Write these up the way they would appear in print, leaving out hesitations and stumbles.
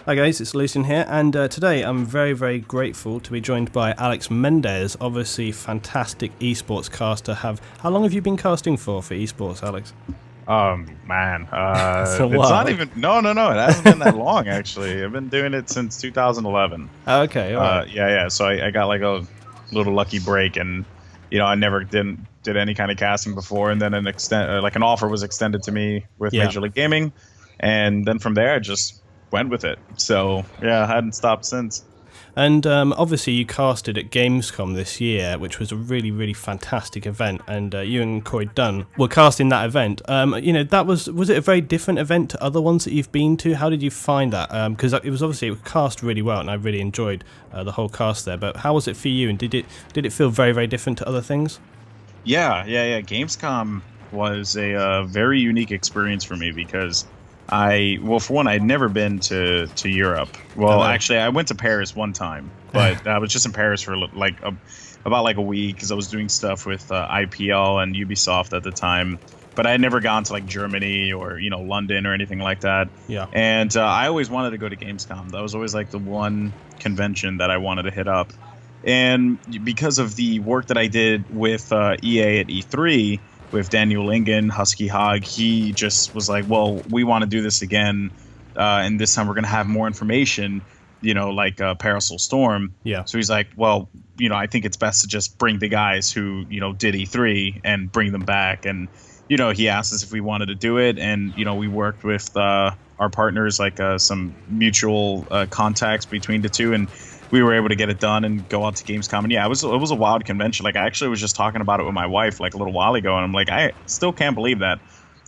Hi guys, it's Lucian here, and today I'm very, very grateful to be joined by Alex Mendez, obviously fantastic esports caster. How long have you been casting for esports, Alex? Man, It's a it's not while. even, no, it hasn't been that long, actually. I've been doing it since 2011. Okay, all right. Yeah, so I got like a little lucky break, and I never did any kind of casting before, and then like an offer was extended to me with Yeah. Major League Gaming, and then from there I just went with it. So yeah, I hadn't stopped since. And obviously you casted at Gamescom this year, which was a really, really fantastic event, and you and Corey Dunn were casting that event. That was it a very different event to other ones that you've been to? How did you find that? Because it was cast really well, and I really enjoyed the whole cast there. But how was it for you, and did it feel very, very different to other things? Yeah. Gamescom was a very unique experience for me because well, for one, I'd never been to Europe. Well, Hello. actually, I went to Paris one time, but I was just in Paris for about like a week because I was doing stuff with IPL and Ubisoft at the time. But I had never gone to like Germany or London or anything like that. Yeah. And I always wanted to go to Gamescom. That was always like the one convention that I wanted to hit up. And because of the work that I did with EA at E3 with Daniel Lingen, Husky Hog, he just was like, well, we want to do this again. And this time we're going to have more information, like Parasol Storm. Yeah. So he's like, well, I think it's best to just bring the guys who, did E3 and bring them back. And, he asked us if we wanted to do it. And, we worked with our partners, like some mutual contacts between the two. And we were able to get it done and go out to Gamescom. And yeah, it was a wild convention. Like, I actually was just talking about it with my wife like a little while ago, and I'm like, I still can't believe that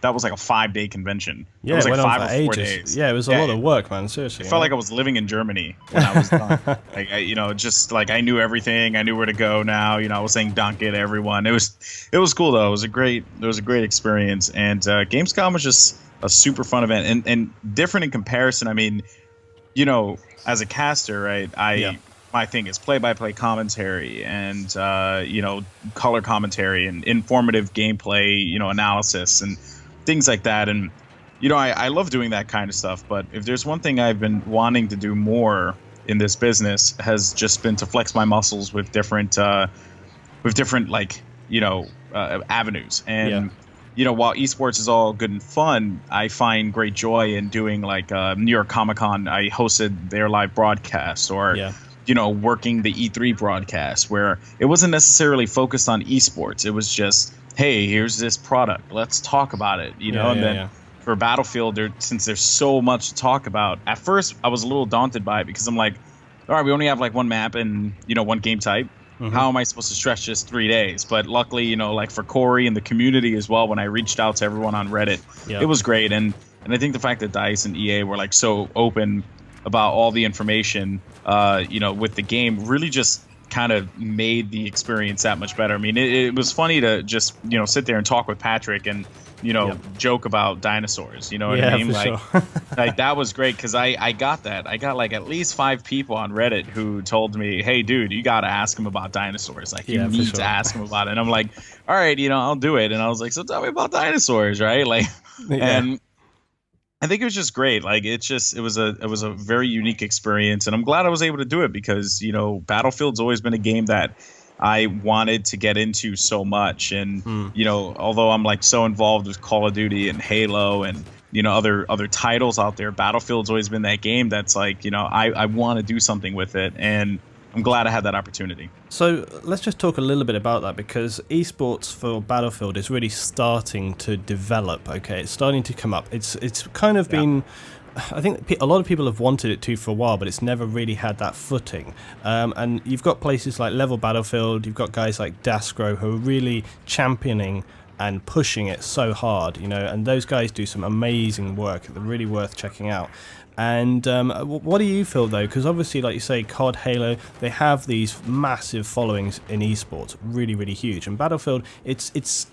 was like a 5-day convention. Yeah, It was it like went on 5 for or 4 ages. days. Yeah, it was a lot of work, man. Seriously. It felt like I was living in Germany when I was done. Like, just like I knew everything. I knew where to go now. I was saying donkey to everyone. It was cool though. It was a great experience. And Gamescom was just a super fun event and different in comparison. I mean, as a caster, right? My thing is play-by-play commentary and color commentary and informative gameplay, analysis and things like that. And I love doing that kind of stuff. But if there's one thing I've been wanting to do more in this business, has just been to flex my muscles with different like avenues. And while esports is all good and fun, I find great joy in doing like New York Comic Con. I hosted their live broadcast, or working the E3 broadcast, where it wasn't necessarily focused on esports. It was just, hey, here's this product, let's talk about it, and then for Battlefield, since there's so much to talk about, at first I was a little daunted by it because I'm like, all right, we only have like one map and one game type. How am I supposed to stretch this 3 days? But luckily, like for Corey and the community as well, when I reached out to everyone on Reddit, it was great. And I think the fact that DICE and EA were like so open about all the information, with the game, really just kind of made the experience that much better. I mean, it was funny to just, sit there and talk with Patrick and, joke about dinosaurs. You know what I mean? Like, sure. like that was great because I got that. I got like at least 5 people on Reddit who told me, hey, dude, you got to ask him about dinosaurs. Like, you need to ask him about it. And I'm like, all right, I'll do it. And I was like, so tell me about dinosaurs, right? Like, and I think it was just great. Like, it was a very unique experience, and I'm glad I was able to do it because Battlefield's always been a game that I wanted to get into so much. And although I'm like so involved with Call of Duty and Halo and other titles out there, Battlefield's always been that game that's like I want to do something with it, and I'm glad I had that opportunity. So let's just talk a little bit about that, because esports for Battlefield is really starting to develop. Okay, it's starting to come up. It's kind of been, I think a lot of people have wanted it to for a while, but it's never really had that footing. And you've got places like Level Battlefield, you've got guys like Dasgro who are really championing and pushing it so hard, and those guys do some amazing work. They're really worth checking out. And what do you feel, though? Because obviously, like you say, COD, Halo, they have these massive followings in esports, really, really huge. And Battlefield, it's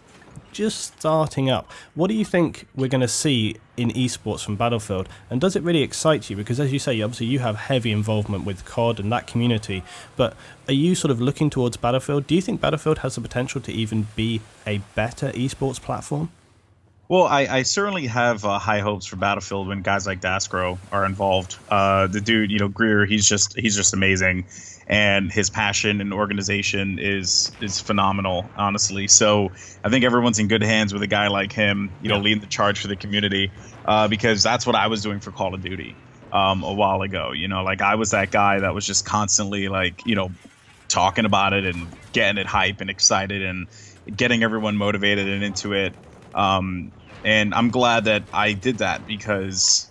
just starting up. What do you think we're going to see in esports from Battlefield? And does it really excite you? Because as you say, obviously you have heavy involvement with COD and that community, but are you sort of looking towards Battlefield? Do you think Battlefield has the potential to even be a better esports platform? Well, I certainly have high hopes for Battlefield when guys like Dasgro are involved. The dude, Greer, he's just amazing, and his passion and organization is phenomenal, honestly. So I think everyone's in good hands with a guy like him, Yeah. leading the charge for the community, because that's what I was doing for Call of Duty a while ago. Like I was that guy that was just constantly like, talking about it and getting it hype and excited and getting everyone motivated and into it. And I'm glad that I did that because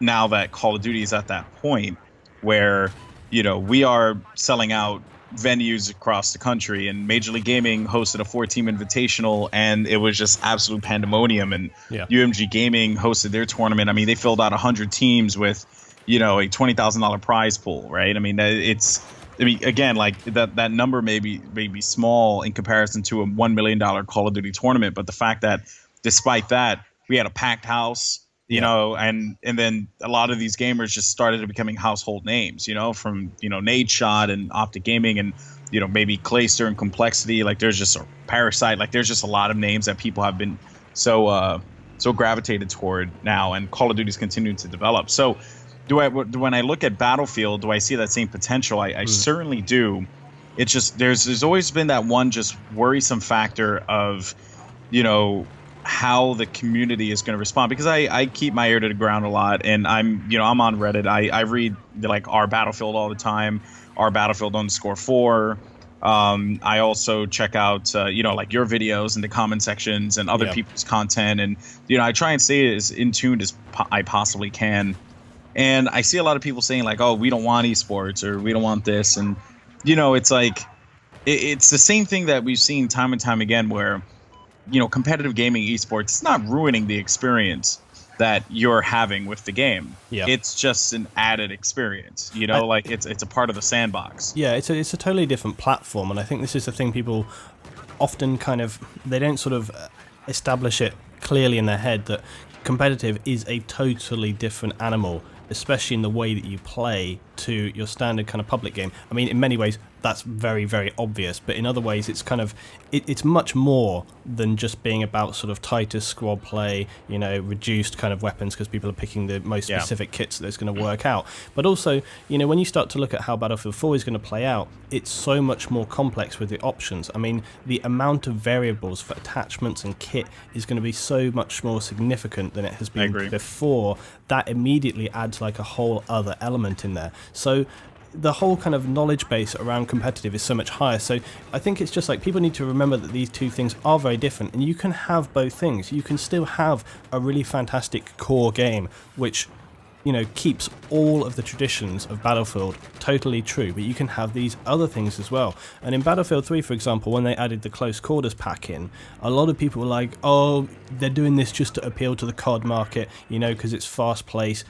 now that Call of Duty is at that point where, we are selling out venues across the country, and Major League Gaming hosted a 4-team invitational, and it was just absolute pandemonium. And Yeah. UMG Gaming hosted their tournament. I mean, they filled out 100 teams with, a $20,000 prize pool, right? I mean, again, like that number may be small in comparison to a $1 million Call of Duty tournament, but the fact that despite that, we had a packed house, and then a lot of these gamers just started becoming household names, from Nade Shot and Optic Gaming and maybe Clayster and Complexity. Like there's just a Parasite. Like there's just a lot of names that people have been so gravitated toward now, and Call of Duty is continuing to develop. So when I look at Battlefield, do I see that same potential? I certainly do. It's just there's always been that one just worrisome factor of how the community is going to respond, because I keep my ear to the ground a lot, and I'm on Reddit. I read like our Battlefield all the time, our Battlefield _4. I also check out like your videos in the comment sections and other people's content, and I try and stay as in tune as I possibly can. And I see a lot of people saying like, oh, we don't want esports, or we don't want this, and it's like it's the same thing that we've seen time and time again where competitive gaming esports, it's not ruining the experience that you're having with the game. Yeah. It's just an added experience, like it's a part of the sandbox. Yeah, it's a totally different platform, and I think this is the thing people often they don't sort of establish it clearly in their head, that competitive is a totally different animal, especially in the way that you play, to your standard kind of public game. I mean, in many ways that's very, very obvious, but in other ways it's it's much more than just being about sort of tighter squad play, reduced kind of weapons because people are picking the most specific kits that's going to work out. But also, when you start to look at how Battlefield 4 is going to play out, it's so much more complex with the options. I mean, the amount of variables for attachments and kit is going to be so much more significant than it has been before. That immediately adds like a whole other element in there. So the whole kind of knowledge base around competitive is so much higher. So I think it's just like people need to remember that these two things are very different, and you can have both things. You can still have a really fantastic core game which keeps all of the traditions of Battlefield totally true, but you can have these other things as well. And in Battlefield 3, for example, when they added the close quarters pack in, a lot of people were like, oh, they're doing this just to appeal to the COD market, because it's fast-paced,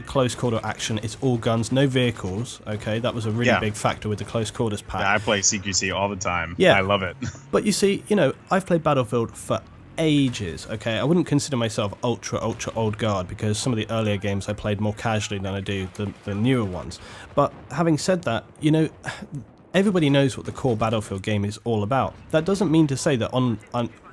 close quarter action, it's all guns, no vehicles. Okay, that was a really big factor with the close quarters pack. Yeah, I play CQC all the time. Yeah, I love it. But you see, I've played Battlefield for ages. Okay, I wouldn't consider myself ultra old guard, because some of the earlier games I played more casually than I do the newer ones. But having said that, everybody knows what the core Battlefield game is all about. That doesn't mean to say that on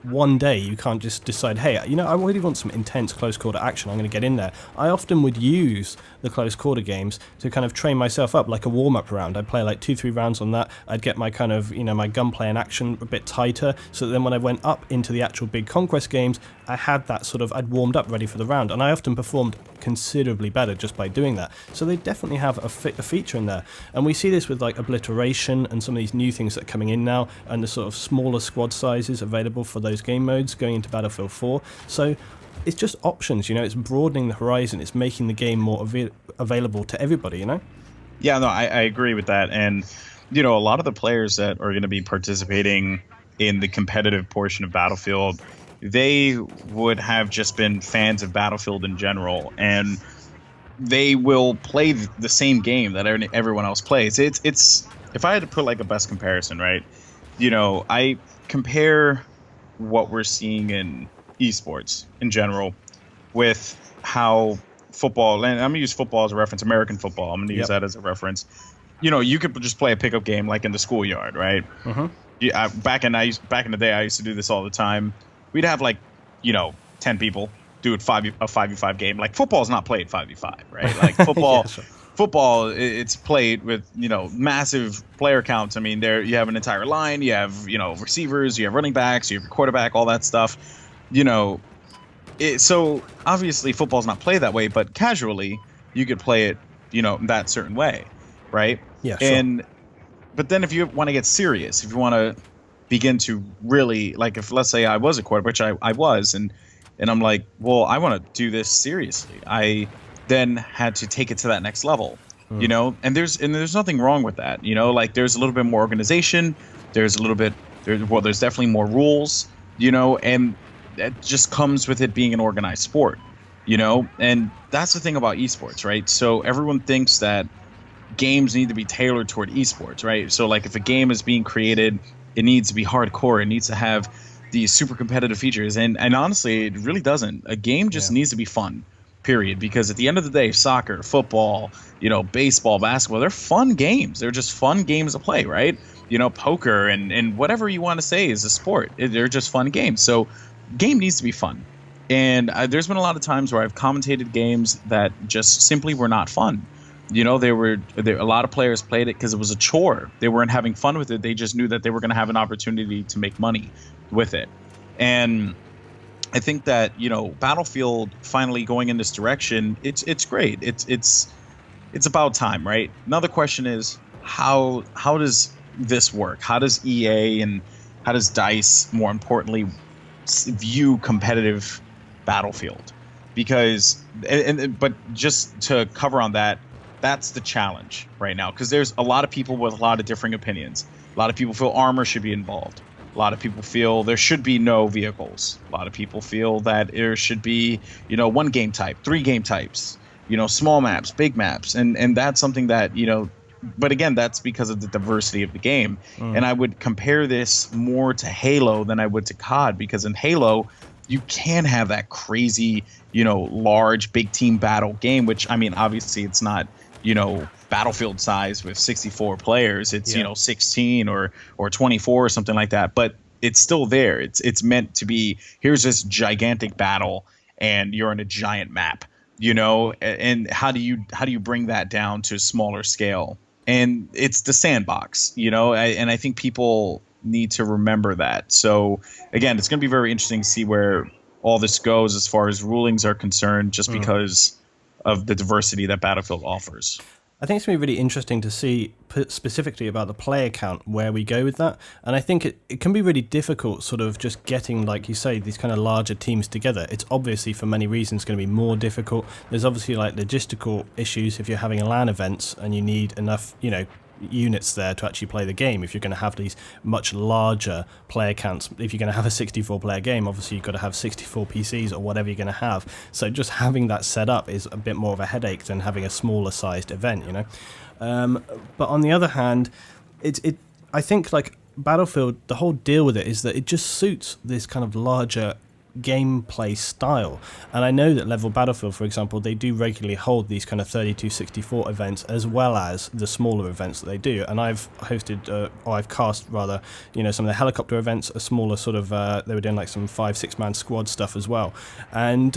one day you can't just decide, hey, I really want some intense close quarter action, I'm going to get in there. I often would use the close quarter games to kind of train myself up like a warm-up round. I'd play like 2-3 rounds on that. I'd get my kind of my gunplay and action a bit tighter, so that then when I went up into the actual big conquest games, I had that I'd warmed up ready for the round, and I often performed considerably better just by doing that. So they definitely have a feature in there, and we see this with like obliteration and some of these new things that are coming in now, and the sort of smaller squad sizes available for those game modes going into Battlefield 4. So it's just options, it's broadening the horizon, it's making the game more available to everybody, Yeah, no, I agree with that. And a lot of the players that are going to be participating in the competitive portion of Battlefield, they would have just been fans of Battlefield in general, and they will play the same game that everyone else plays. It's if I had to put like a best comparison, right? I compare what we're seeing in esports in general with how football, and I'm gonna use football as a reference, American football, I'm gonna use that as a reference. You could just play a pickup game like in the schoolyard, right? Back in the day, I used to do this all the time. We'd have like 10 people do it 5v5 game. Like football is not played 5v5, right? Like football, Yeah, sure. it's played with massive player counts. I mean, there you have an entire line, you have receivers, you have running backs, you have your quarterback, all that stuff. You know, so obviously football's not played that way, but casually you could play it, that certain way, right? Yeah, sure. And but then if you want to get serious, if you want to begin to really, like, if let's say I was a quarterback, which I was, and I'm like, well, I want to do this seriously. I then had to take it to that next level, and there's nothing wrong with that, like there's a little bit more organization, there's definitely more rules, and that just comes with it being an organized sport, and that's the thing about esports, right? So everyone thinks that games need to be tailored toward esports, right? So like if a game is being created, it needs to be hardcore, it needs to have these super competitive features, and honestly it really doesn't. A game just needs to be fun, period, because at the end of the day, soccer, football, baseball, basketball, they're fun games. They're just fun games to play, right? Poker and whatever you want to say is a sport. They're just fun games. So game needs to be fun. And there's been a lot of times where I've commentated games that just simply were not fun. A lot of players played it because it was a chore. They weren't having fun with it. They just knew that they were going to have an opportunity to make money with it. And I think that, Battlefield finally going in this direction, it's great. It's about time, right? Another question is how does this work? How does EA and how does DICE, more importantly, view competitive Battlefield? Because but just to cover on that, that's the challenge right now, because there's a lot of people with a lot of differing opinions. A lot of people feel armor should be involved. A lot of people feel there should be no vehicles. A lot of people feel that there should be, one game type, 3 game types, small maps, big maps. And that's something that, but again, that's because of the diversity of the game. And I would compare this more to Halo than I would to COD, because in Halo, you can have that crazy, large, big team battle game, which, I mean, obviously it's not, Battlefield size with 64 players. It's 16 or 24 or something like that, but it's still there. It's meant to be, here's this gigantic battle and you're on a giant map, and how do you bring that down to a smaller scale? And it's the sandbox, and I think people need to remember that. So again, it's going to be very interesting to see where all this goes as far as rulings are concerned, just because of the diversity that Battlefield offers. I think it's going to be really interesting to see specifically about the player count, where we go with that. And I think it can be really difficult sort of just getting, like you say, these kind of larger teams together. It's obviously for many reasons going to be more difficult. There's obviously like logistical issues if you're having LAN events and you need enough, units there to actually play the game. If you're going to have these much larger player counts, if you're going to have a 64 player game, obviously you've got to have 64 PCs or whatever you're going to have. So just having that set up is a bit more of a headache than having a smaller sized event, but on the other hand, I think like Battlefield, the whole deal with it is that it just suits this kind of larger gameplay style. And I know that Level Battlefield, for example, they do regularly hold these kind of 32-64 events as well as the smaller events that they do. And I've hosted, or I've cast rather, some of the helicopter events, a smaller sort of, they were doing like some 5-6 man squad stuff as well. And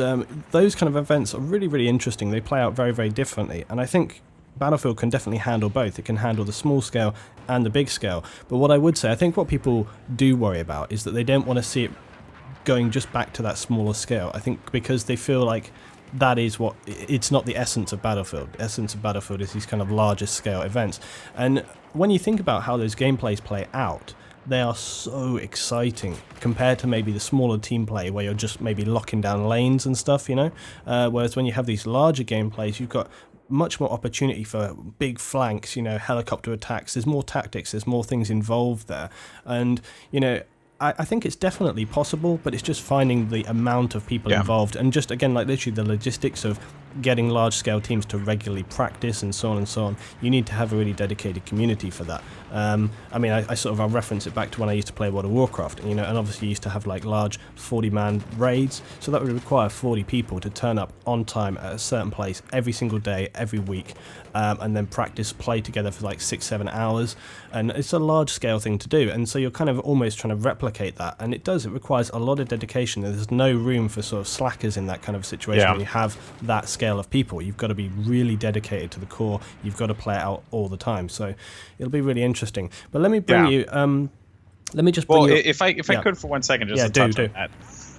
those kind of events are really, really interesting. They play out very, very differently. And I think Battlefield can definitely handle both. It can handle the small scale and the big scale. But what I would say, I think what people do worry about is that they don't want to see it going just back to that smaller scale. I think because they feel like that is what, it's not the essence of Battlefield. The essence of Battlefield is these kind of larger scale events. And when you think about how those gameplays play out, they are so exciting compared to maybe the smaller team play where you're just maybe locking down lanes and stuff, whereas when you have these larger gameplays, you've got much more opportunity for big flanks, helicopter attacks. There's more tactics, there's more things involved there. And, I think it's definitely possible, but it's just finding the amount of people involved, and just again, like literally the logistics of getting large-scale teams to regularly practice and so on and so on, you need to have a really dedicated community for that. I mean, I'll reference it back to when I used to play World of Warcraft, and obviously you used to have like large 40-man raids, so that would require 40 people to turn up on time at a certain place every single day, every week, and then practice, play together for like 6-7 hours, and it's a large-scale thing to do, and so you're kind of almost trying to replicate that, and it requires a lot of dedication. There's no room for sort of slackers in that kind of situation when you have that scale of people. You've got to be really dedicated to the core. You've got to play it out all the time. So it'll be really interesting. But let me bring you. Let me just bring you. If I could for 1 second, just to touch on that.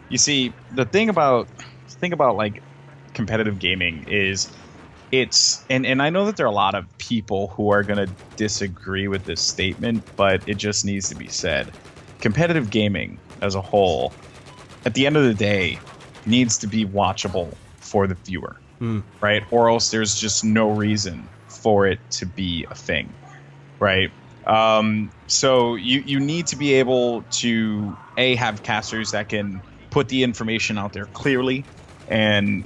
You see, the thing about like competitive gaming is and I know that there are a lot of people who are going to disagree with this statement, but it just needs to be said. Competitive gaming as a whole, at the end of the day, needs to be watchable for the viewer, right? Or else there's just no reason for it to be a thing, right? So you need to be able to have casters that can put the information out there clearly, and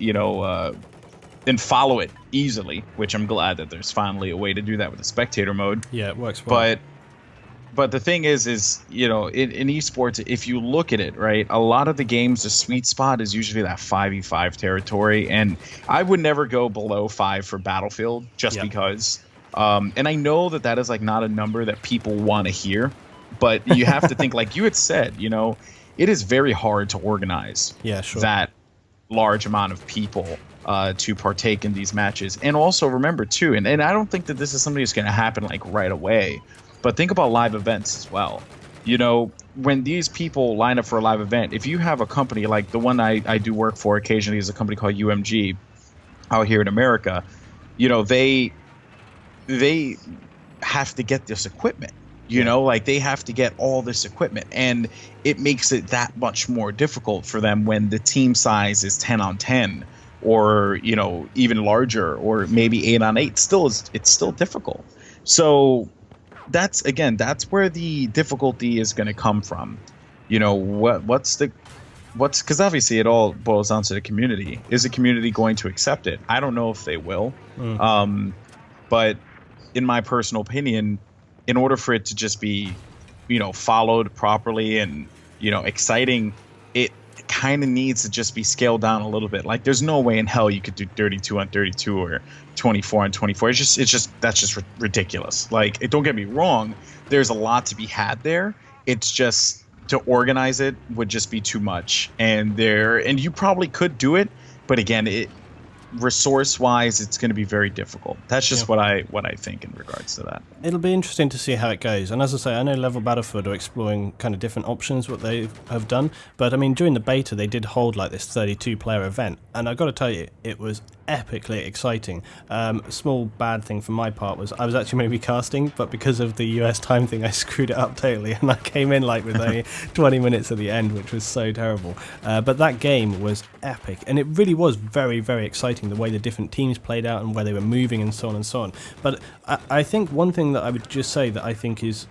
and follow it easily, which I'm glad that there's finally a way to do that with the spectator mode. Yeah, it works well. But the thing is in esports, if you look at it, right, a lot of the games, the sweet spot is usually that 5v5 territory, and I would never go below 5 for Battlefield just because. And I know that is like not a number that people want to hear, but you have to think, like you had said, it is very hard to organize that large amount of people to partake in these matches. And also remember too, and I don't think that this is something that's going to happen like right away, but think about live events as well. When these people line up for a live event, if you have a company like the one I do work for occasionally is a company called UMG out here in America, they have to get this equipment, like they have to get all this equipment, and it makes it that much more difficult for them when the team size is 10 on 10 or, even larger, or maybe 8 on 8. It's still difficult. So that's where the difficulty is going to come from. Because obviously it all boils down to the community. Is the community going to accept it? I don't know if they will. But in my personal opinion, in order for it to just be, followed properly and, exciting, it kind of needs to just be scaled down a little bit. Like, there's no way in hell you could do 32 on 32 or 24 on 24. That's just ridiculous. Like, don't get me wrong, there's a lot to be had there. It's just, to organize it would just be too much. And you probably could do it, but again, resource-wise, it's going to be very difficult. That's just what I think in regards to that. It'll be interesting to see how it goes. And as I say, I know Level Battlefield are exploring kind of different options, what they have done. But I mean, during the beta, they did hold like this 32-player event, and I've got to tell you, it was epically exciting. A small bad thing from my part was I was actually going to be casting, but because of the US time thing, I screwed it up totally, and I came in like with only 20 minutes at the end, which was so terrible. But that game was epic, and it really was very, very exciting, the way the different teams played out and where they were moving and so on and so on. But I think one thing that I would just say that I think is,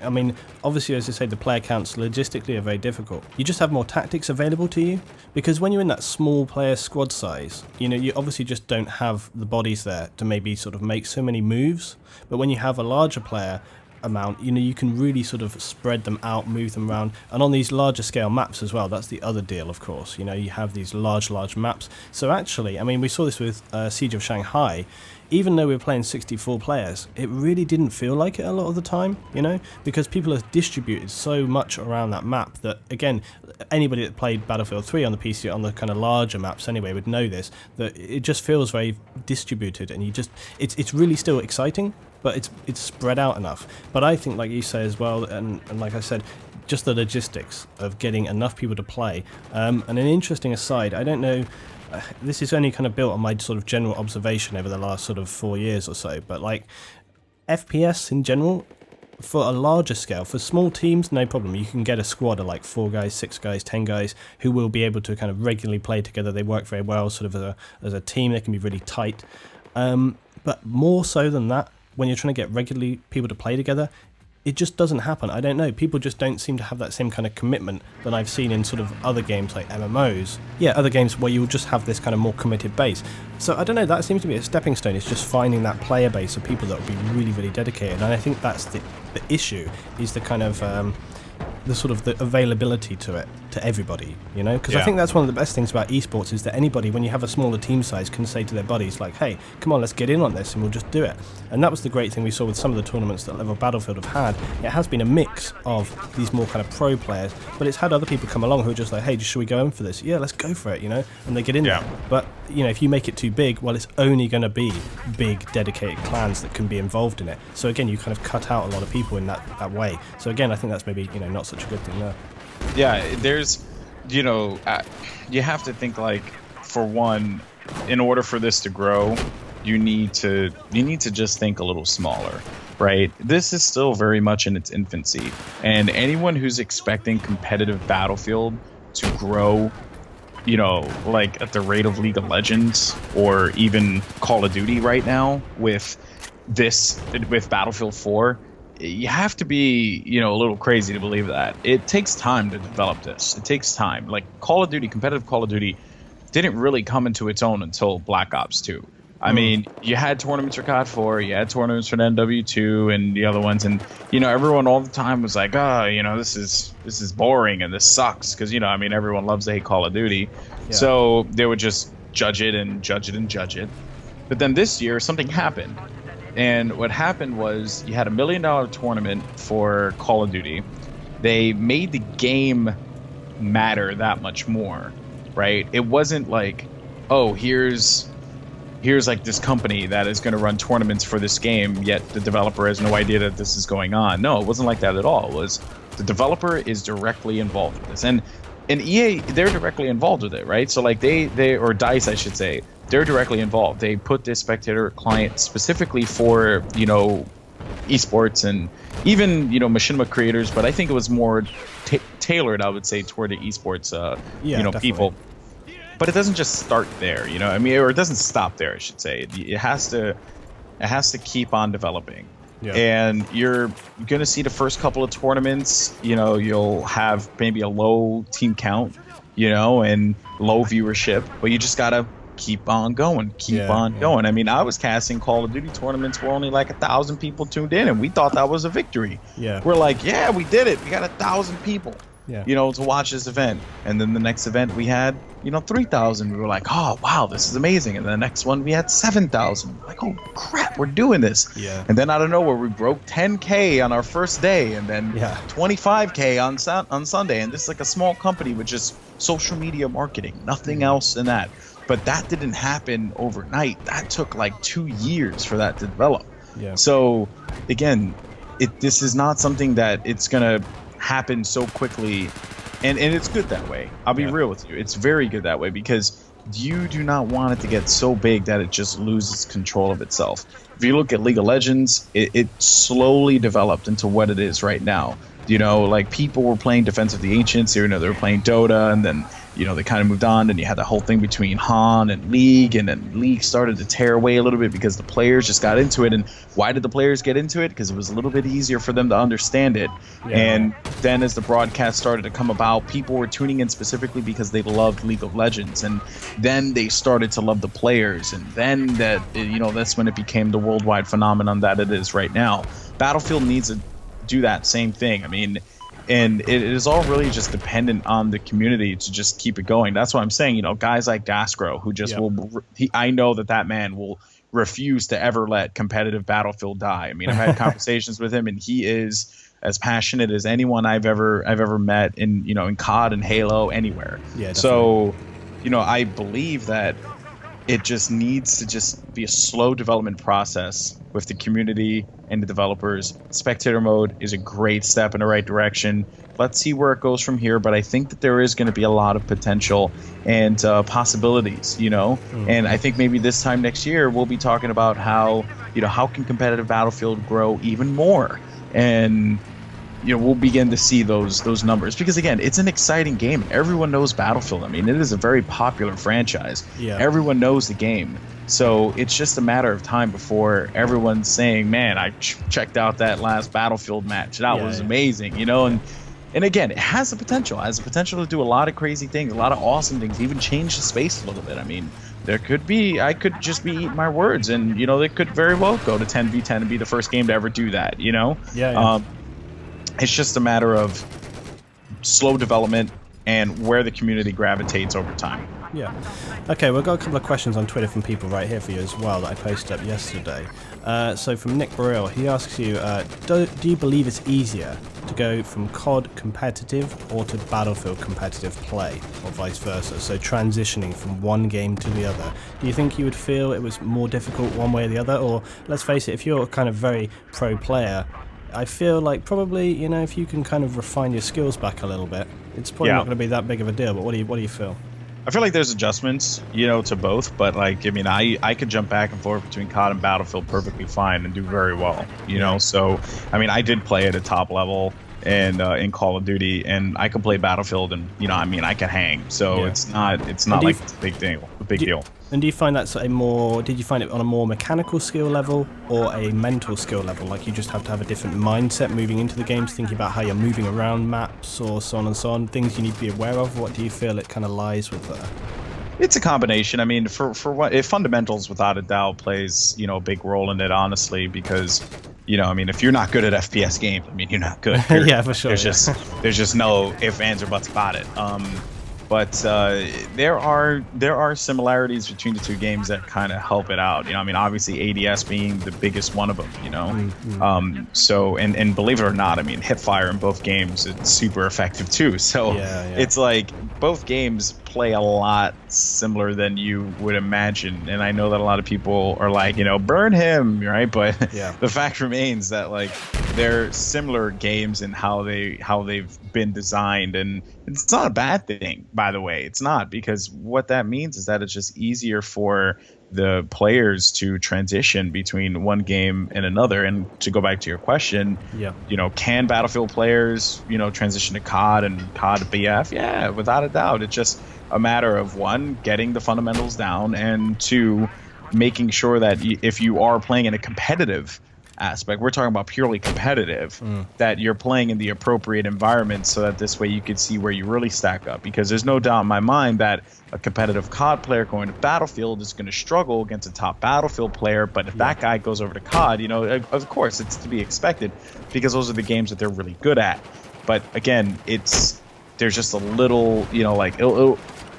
I mean, obviously, as I say, the player counts logistically are very difficult. You just have more tactics available to you, because when you're in that small player squad size, you obviously just don't have the bodies there to maybe sort of make so many moves. But when you have a larger player amount, you can really sort of spread them out, move them around, and on these larger scale maps as well. That's the other deal, of course. You have these large maps. So actually, I mean, we saw this with Siege of Shanghai. Even though we were playing 64 players, it really didn't feel like it a lot of the time, because people are distributed so much around that map that, again, anybody that played Battlefield 3 on the PC, on the kind of larger maps anyway, would know this, that it just feels very distributed, and it's really still exciting, but it's spread out enough. But I think, like you say as well, and like I said, just the logistics of getting enough people to play. And an interesting aside, I don't know, this is only kind of built on my sort of general observation over the last sort of 4 years or so, but like FPS in general, for a larger scale, for small teams, no problem. You can get a squad of like 4 guys, 6 guys, 10 guys who will be able to kind of regularly play together. They work very well sort of as a team. They can be really tight. But more so than that, when you're trying to get regularly people to play together, it just doesn't happen. I don't know. People just don't seem to have that same kind of commitment that I've seen in sort of other games like MMOs. Yeah, other games where you'll just have this kind of more committed base. So I don't know, that seems to be a stepping stone. It's just finding that player base of people that will be really, really dedicated. And I think that's the issue, is the kind of the sort of the availability to it, to everybody, you know? Because I think that's one of the best things about esports, is that anybody, when you have a smaller team size, can say to their buddies, like, hey, come on, let's get in on this and we'll just do it. And that was the great thing we saw with some of the tournaments that Level Battlefield have had. It has been a mix of these more kind of pro players, but it's had other people come along who are just like, hey, should we go in for this? Yeah, let's go for it, you know? And they get in there. But, you know, if you make it too big, well, it's only going to be big, dedicated clans that can be involved in it. So again, you kind of cut out a lot of people in that way. So again, I think that's maybe, you know, not such a good thing there. Yeah, there's, you know, you have to think, like, for one, in order for this to grow, you need to just think a little smaller, right? This is still very much in its infancy, and anyone who's expecting competitive Battlefield to grow, you know, like at the rate of League of Legends or even Call of Duty right now with Battlefield 4, you have to be, you know, a little crazy to believe that. It takes time to develop this. It takes time. Like Call of Duty, competitive Call of Duty, didn't really come into its own until Black Ops 2. I mean, you had tournaments for COD 4, you had tournaments for NW2 and the other ones, and, you know, everyone all the time was like, oh, you know, this is boring and this sucks, because, you know, I mean, everyone loves to hate Call of Duty. So they would just judge it and judge it and judge it. But then this year, something happened. And what happened was you had $1 million tournament for Call of Duty. They made the game matter that much more, right? It wasn't like, oh, here's like this company that is going to run tournaments for this game, yet the developer has no idea that this is going on. No, it wasn't like that at all. It was the developer is directly involved with this. And EA, they're directly involved with it, right? So like they or DICE, I should say, they're directly involved. They put this spectator client specifically for, you know, esports and even, you know, machinima creators, but I think it was more tailored, I would say, toward the esports, you know, definitely. People. But it doesn't just start there, you know. I mean, or it doesn't stop there, I should say. It has to keep on developing. Yeah. And you're going to see the first couple of tournaments, you know, you'll have maybe a low team count, you know, and low viewership, but you just got to keep on going, keep on going. I mean, I was casting Call of Duty tournaments where only like 1,000 people tuned in, and we thought that was a victory. Yeah. We're like, yeah, we did it. We got 1,000 people. You know, to watch this event. And then the next event we had, you know, 3,000. We were like, oh, wow, this is amazing. And the next one we had 7,000. Like, oh, crap, we're doing this. Yeah. And then out of nowhere, we broke 10K on our first day, and then 25K on Sunday. And this is like a small company with just social media marketing, nothing else in that. But that didn't happen overnight. That took like 2 years for that to develop. Yeah. So, again, this is not something that it's going to happen so quickly, and it's good that way. I'll be real with you. It's very good that way, because you do not want it to get so big that it just loses control of itself. If you look at League of Legends, it slowly developed into what it is right now. You know, like people were playing Defense of the Ancients, you know, they were playing Dota, and then, you know, they kind of moved on, and you had the whole thing between Han and League, and then League started to tear away a little bit because the players just got into it. And why did the players get into it? Because it was a little bit easier for them to understand it. And then as the broadcast started to come about, people were tuning in specifically because they loved League of Legends, and then they started to love the players, and then that, you know, that's when it became the worldwide phenomenon that it is right now. Battlefield needs to do that same thing. I mean, and it is all really just dependent on the community to just keep it going. That's what I'm saying. You know, guys like Gascro, who just I know that man will refuse to ever let competitive Battlefield die. I mean, I've had conversations with him, and he is as passionate as anyone I've ever met in, you know, in COD and Halo, anywhere. Yeah. So, you know, I believe that it just needs to just be a slow development process with the community and the developers. Spectator mode is a great step in the right direction. Let's see where it goes from here, but I think that there is going to be a lot of potential and possibilities, you know. And I think maybe this time next year we'll be talking about how, you know, how can competitive Battlefield grow even more, and, you know, we'll begin to see those numbers, because again, it's an exciting game. Everyone knows Battlefield. I mean, it is a very popular franchise. Yeah. Everyone knows the game. So it's just a matter of time before everyone's saying, man, I checked out that last Battlefield match. That was amazing, you know? And again, it has the potential. It has the potential to do a lot of crazy things, a lot of awesome things, even change the space a little bit. I mean, there could be, I could just be eating my words, and, you know, they could very well go to 10v10 and be the first game to ever do that, you know? It's just a matter of slow development and where the community gravitates over time. Yeah. Okay, we've got a couple of questions on Twitter from people right here for you as well that I posted up yesterday. So from Nick Burrell, he asks you, do you believe it's easier to go from COD competitive or to Battlefield competitive play, or vice versa? So transitioning from one game to the other. Do you think you would feel it was more difficult one way or the other? Or let's face it, if you're kind of very pro player, I feel like probably, you know, if you can kind of refine your skills back a little bit, it's probably not going to be that big of a deal. But what do you feel? I feel like there's adjustments, you know, to both, but like, I mean, I could jump back and forth between COD and Battlefield perfectly fine and do very well, you know. So, I mean, I did play at a top level and in Call of Duty, and I can play Battlefield, and, you know, I mean, I can hang. So it's not like it's a big deal. And do you find that's did you find it on a more mechanical skill level or a mental skill level? Like you just have to have a different mindset moving into the games, thinking about how you're moving around maps or so on and so on, things you need to be aware of? What do you feel it kind of lies with there? It's a combination. I mean, for what, if fundamentals without a doubt plays, you know, a big role in it, honestly, because, you know, I mean, if you're not good at FPS games, I mean, you're not good. Yeah, for sure. There's just no ifs, ands, or buts about it. But there are similarities between the two games that kind of help it out. You know, I mean, obviously ADS being the biggest one of them. You know, so and believe it or not, I mean, hipfire in both games it's super effective too. So it's like both games play a lot similar than you would imagine. And I know that a lot of people are like, you know, burn him, right? But the fact remains that like they're similar games in how they've been designed, and it's not a bad thing, by the way. It's not, because what that means is that it's just easier for the players to transition between one game and another. And to go back to your question, you know, can Battlefield players, you know, transition to COD and COD to BF? Yeah, without a doubt. It's just a matter of, one, getting the fundamentals down, and two, making sure that if you are playing in a competitive aspect, we're talking about purely competitive, that you're playing in the appropriate environment, so that this way you can see where you really stack up. Because there's no doubt in my mind that a competitive COD player going to Battlefield is going to struggle against a top Battlefield player, but if that guy goes over to COD, you know, of course it's to be expected, because those are the games that they're really good at. But again, there's just a little, you know, like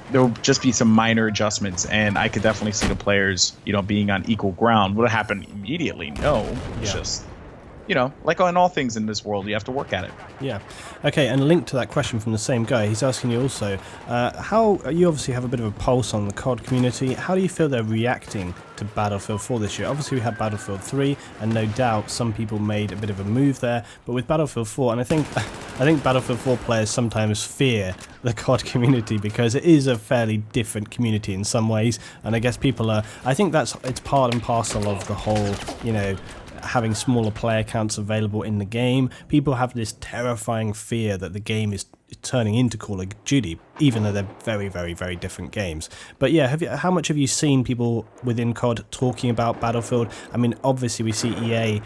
there'll just be some minor adjustments, and I could definitely see the players, you know, being on equal ground. Will it happen immediately? No. It's just, you know, like on all things in this world, you have to work at it. Yeah. Okay, and linked to that question from the same guy, he's asking you also, how you obviously have a bit of a pulse on the COD community. How do you feel they're reacting to Battlefield 4 this year? Obviously we had Battlefield 3, and no doubt some people made a bit of a move there, but with Battlefield 4, and I think Battlefield 4 players sometimes fear the COD community, because it is a fairly different community in some ways, and I guess people are, I think it's part and parcel of the whole, you know, having smaller player counts available in the game. People have this terrifying fear that the game is turning into Call of Duty, even though they're very, very, very different games. But yeah, how much have you seen people within COD talking about Battlefield? I mean, obviously we see EA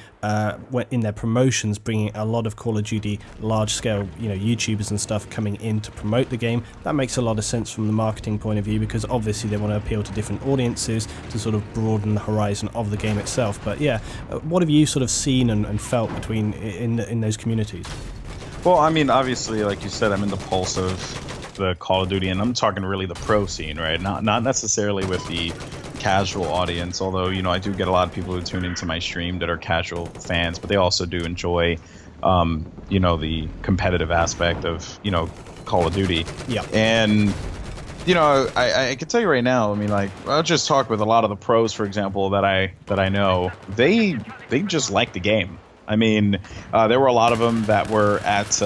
in their promotions bringing a lot of Call of Duty large-scale, you know, YouTubers and stuff coming in to promote the game. That makes a lot of sense from the marketing point of view, because obviously they want to appeal to different audiences to sort of broaden the horizon of the game itself. But yeah, what have you sort of seen and felt in those communities? Well, I mean, obviously, like you said, I'm in the pulse of the Call of Duty, and I'm talking really the pro scene, right? Not necessarily with the casual audience, although, you know, I do get a lot of people who tune into my stream that are casual fans, but they also do enjoy, you know, the competitive aspect of, you know, Call of Duty. Yeah. And, you know, I can tell you right now, I mean, like, I'll just talk with a lot of the pros, for example, that I know. They just like the game. I mean, there were a lot of them that were at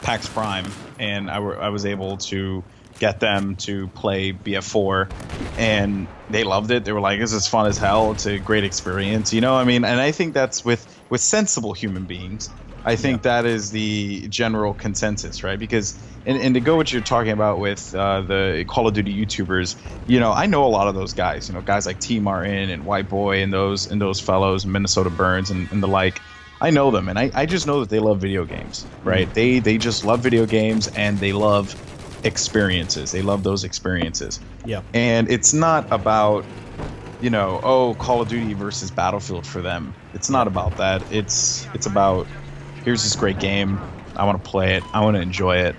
PAX Prime, and I was able to get them to play BF4, and they loved it. They were like, this is fun as hell. It's a great experience, you know? I mean, and I think that's with sensible human beings. I think that is the general consensus, right? Because and to go what you're talking about with the Call of Duty YouTubers, I know a lot of those guys. Guys like T Martin and White Boy and those fellows, Minnesota Burns and the like. I know them, and I just know that they love video games, right? They just love video games, and they love experiences. They love those experiences. Yeah. And it's not about Call of Duty versus Battlefield for them. It's not about that. It's about, here's this great game. I want to play it. I want to enjoy it,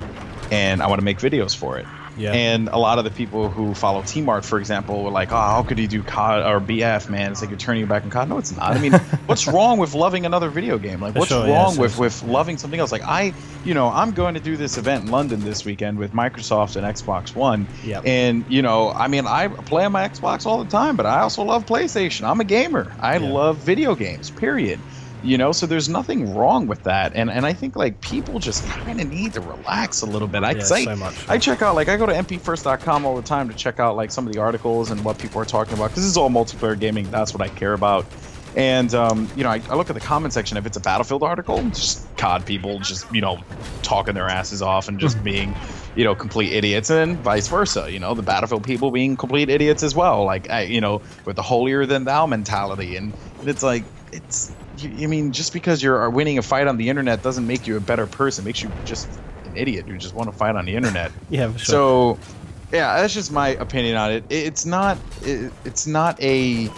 and I want to make videos for it. Yeah. And a lot of the people who follow T-Mart, for example, were like, "Oh, how could he do COD or BF, man? It's like you're turning your back on COD." No, it's not. I mean, what's wrong with loving another video game? Like, what's wrong with loving something else? Like, I'm going to do this event in London this weekend with Microsoft and Xbox One. Yep. And, I mean, I play on my Xbox all the time, but I also love PlayStation. I'm a gamer. I love video games, period. So there's nothing wrong with that, and I think like people just kind of need to relax a little bit. So much. I check out, like, I go to mpfirst.com all the time to check out like some of the articles and what people are talking about, because this is all multiplayer gaming. That's what I care about. And I look at the comment section. If it's a Battlefield article, just COD people just talking their asses off and just being complete idiots, and vice versa. The Battlefield people being complete idiots as well. Like with the holier than thou mentality, and it's like I mean, just because you're winning a fight on the internet doesn't make you a better person. It makes you just an idiot who just want to fight on the internet. Yeah, for sure. So, yeah, that's just my opinion on it. It's not a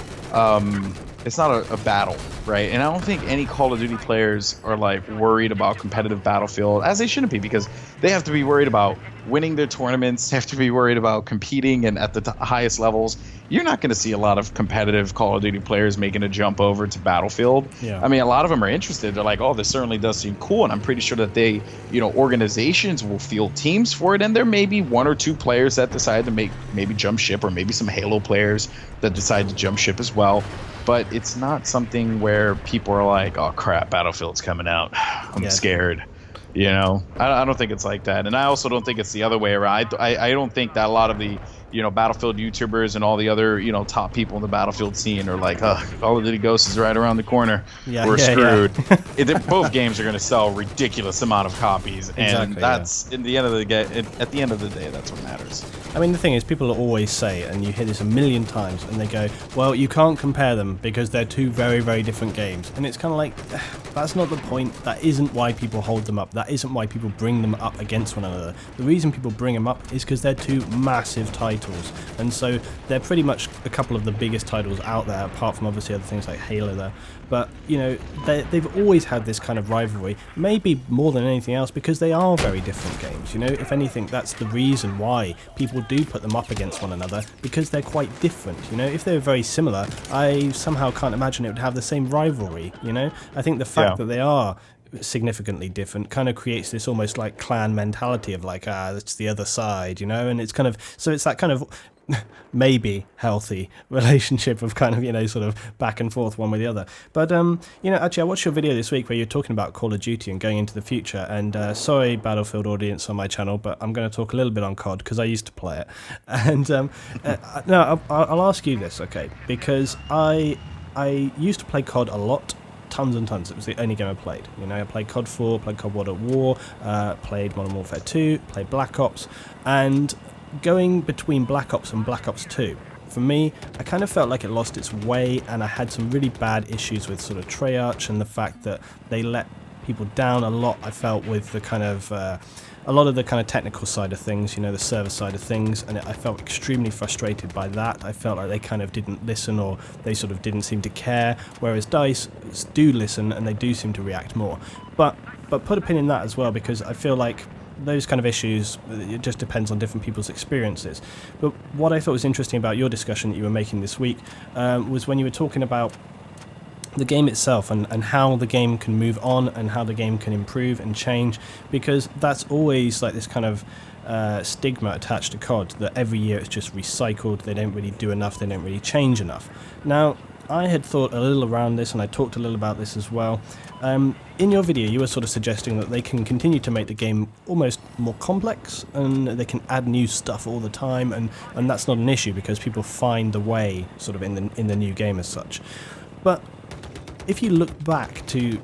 battle, right? And I don't think any Call of Duty players are like worried about competitive Battlefield, as they shouldn't be, because they have to be worried about winning their tournaments. They have to be worried about competing and at the highest levels. You're not going to see a lot of competitive Call of Duty players making a jump over to Battlefield. Yeah. I mean, a lot of them are interested. They're like, oh, this certainly does seem cool. And I'm pretty sure that they, organizations will field teams for it. And there may be one or two players that decide to maybe jump ship, or maybe some Halo players that decide to jump ship as well. But it's not something where people are like, oh, crap, Battlefield's coming out. I'm scared. I don't think it's like that. And I also don't think it's the other way around. I don't think that a lot of the Battlefield YouTubers and all the other top people in the Battlefield scene are like, oh, Call of Duty Ghosts is right around the corner. We're screwed. Both games are going to sell a ridiculous amount of copies, and that's at the end of the day, that's what matters. I mean, the thing is, people always say, and you hear this a million times, and they go, well, you can't compare them because they're two very, very different games. And it's kind of like, that's not the point. That isn't why people hold them up. That isn't why people bring them up against one another. The reason people bring them up is because they're two massive titles. And so they're pretty much a couple of the biggest titles out there, apart from obviously other things like Halo there. But, they've always had this kind of rivalry, maybe more than anything else, because they are very different games. If anything, that's the reason why people do put them up against one another, because they're quite different. If they were very similar, I somehow can't imagine it would have the same rivalry. I think the fact that they are significantly different kind of creates this almost like clan mentality of like, that's the other side, and it's kind of, so it's that kind of maybe healthy relationship of kind of sort of back and forth one with the other. But actually, I watched your video this week where you're talking about Call of Duty and going into the future, and sorry Battlefield audience on my channel, but I'm going to talk a little bit on COD because I used to play it. And no, I'll ask you this, okay, because I used to play COD a lot, tons and tons. It was the only game I played. I played COD 4, played COD World at War, played Modern Warfare 2, played Black Ops, and going between Black Ops and Black Ops 2, for me, I kind of felt like it lost its way, and I had some really bad issues with sort of Treyarch and the fact that they let people down a lot. I felt with the kind of a lot of the kind of technical side of things, the server side of things, and I felt extremely frustrated by that. I felt like they kind of didn't listen, or they sort of didn't seem to care, whereas DICE do listen and they do seem to react more. But put a pin in that as well, because I feel like those kind of issues, it just depends on different people's experiences. But what I thought was interesting about your discussion that you were making this week was when you were talking about the game itself and how the game can move on and how the game can improve and change, because that's always like this kind of stigma attached to COD, that every year it's just recycled, they don't really do enough, they don't really change enough. Now, I had thought a little around this, and I talked a little about this as well. In your video, you were sort of suggesting that they can continue to make the game almost more complex, and they can add new stuff all the time, and that's not an issue because people find the way sort of in the new game as such. But if you look back to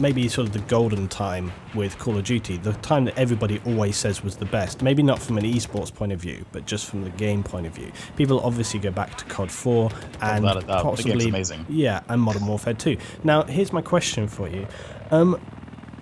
maybe sort of the golden time with Call of Duty, the time that everybody always says was the best. Maybe not from an esports point of view, but just from the game point of view. People obviously go back to COD 4 and Without a doubt. possibly, the game's amazing. yeah, and Modern Warfare 2. Now, here's my question for you.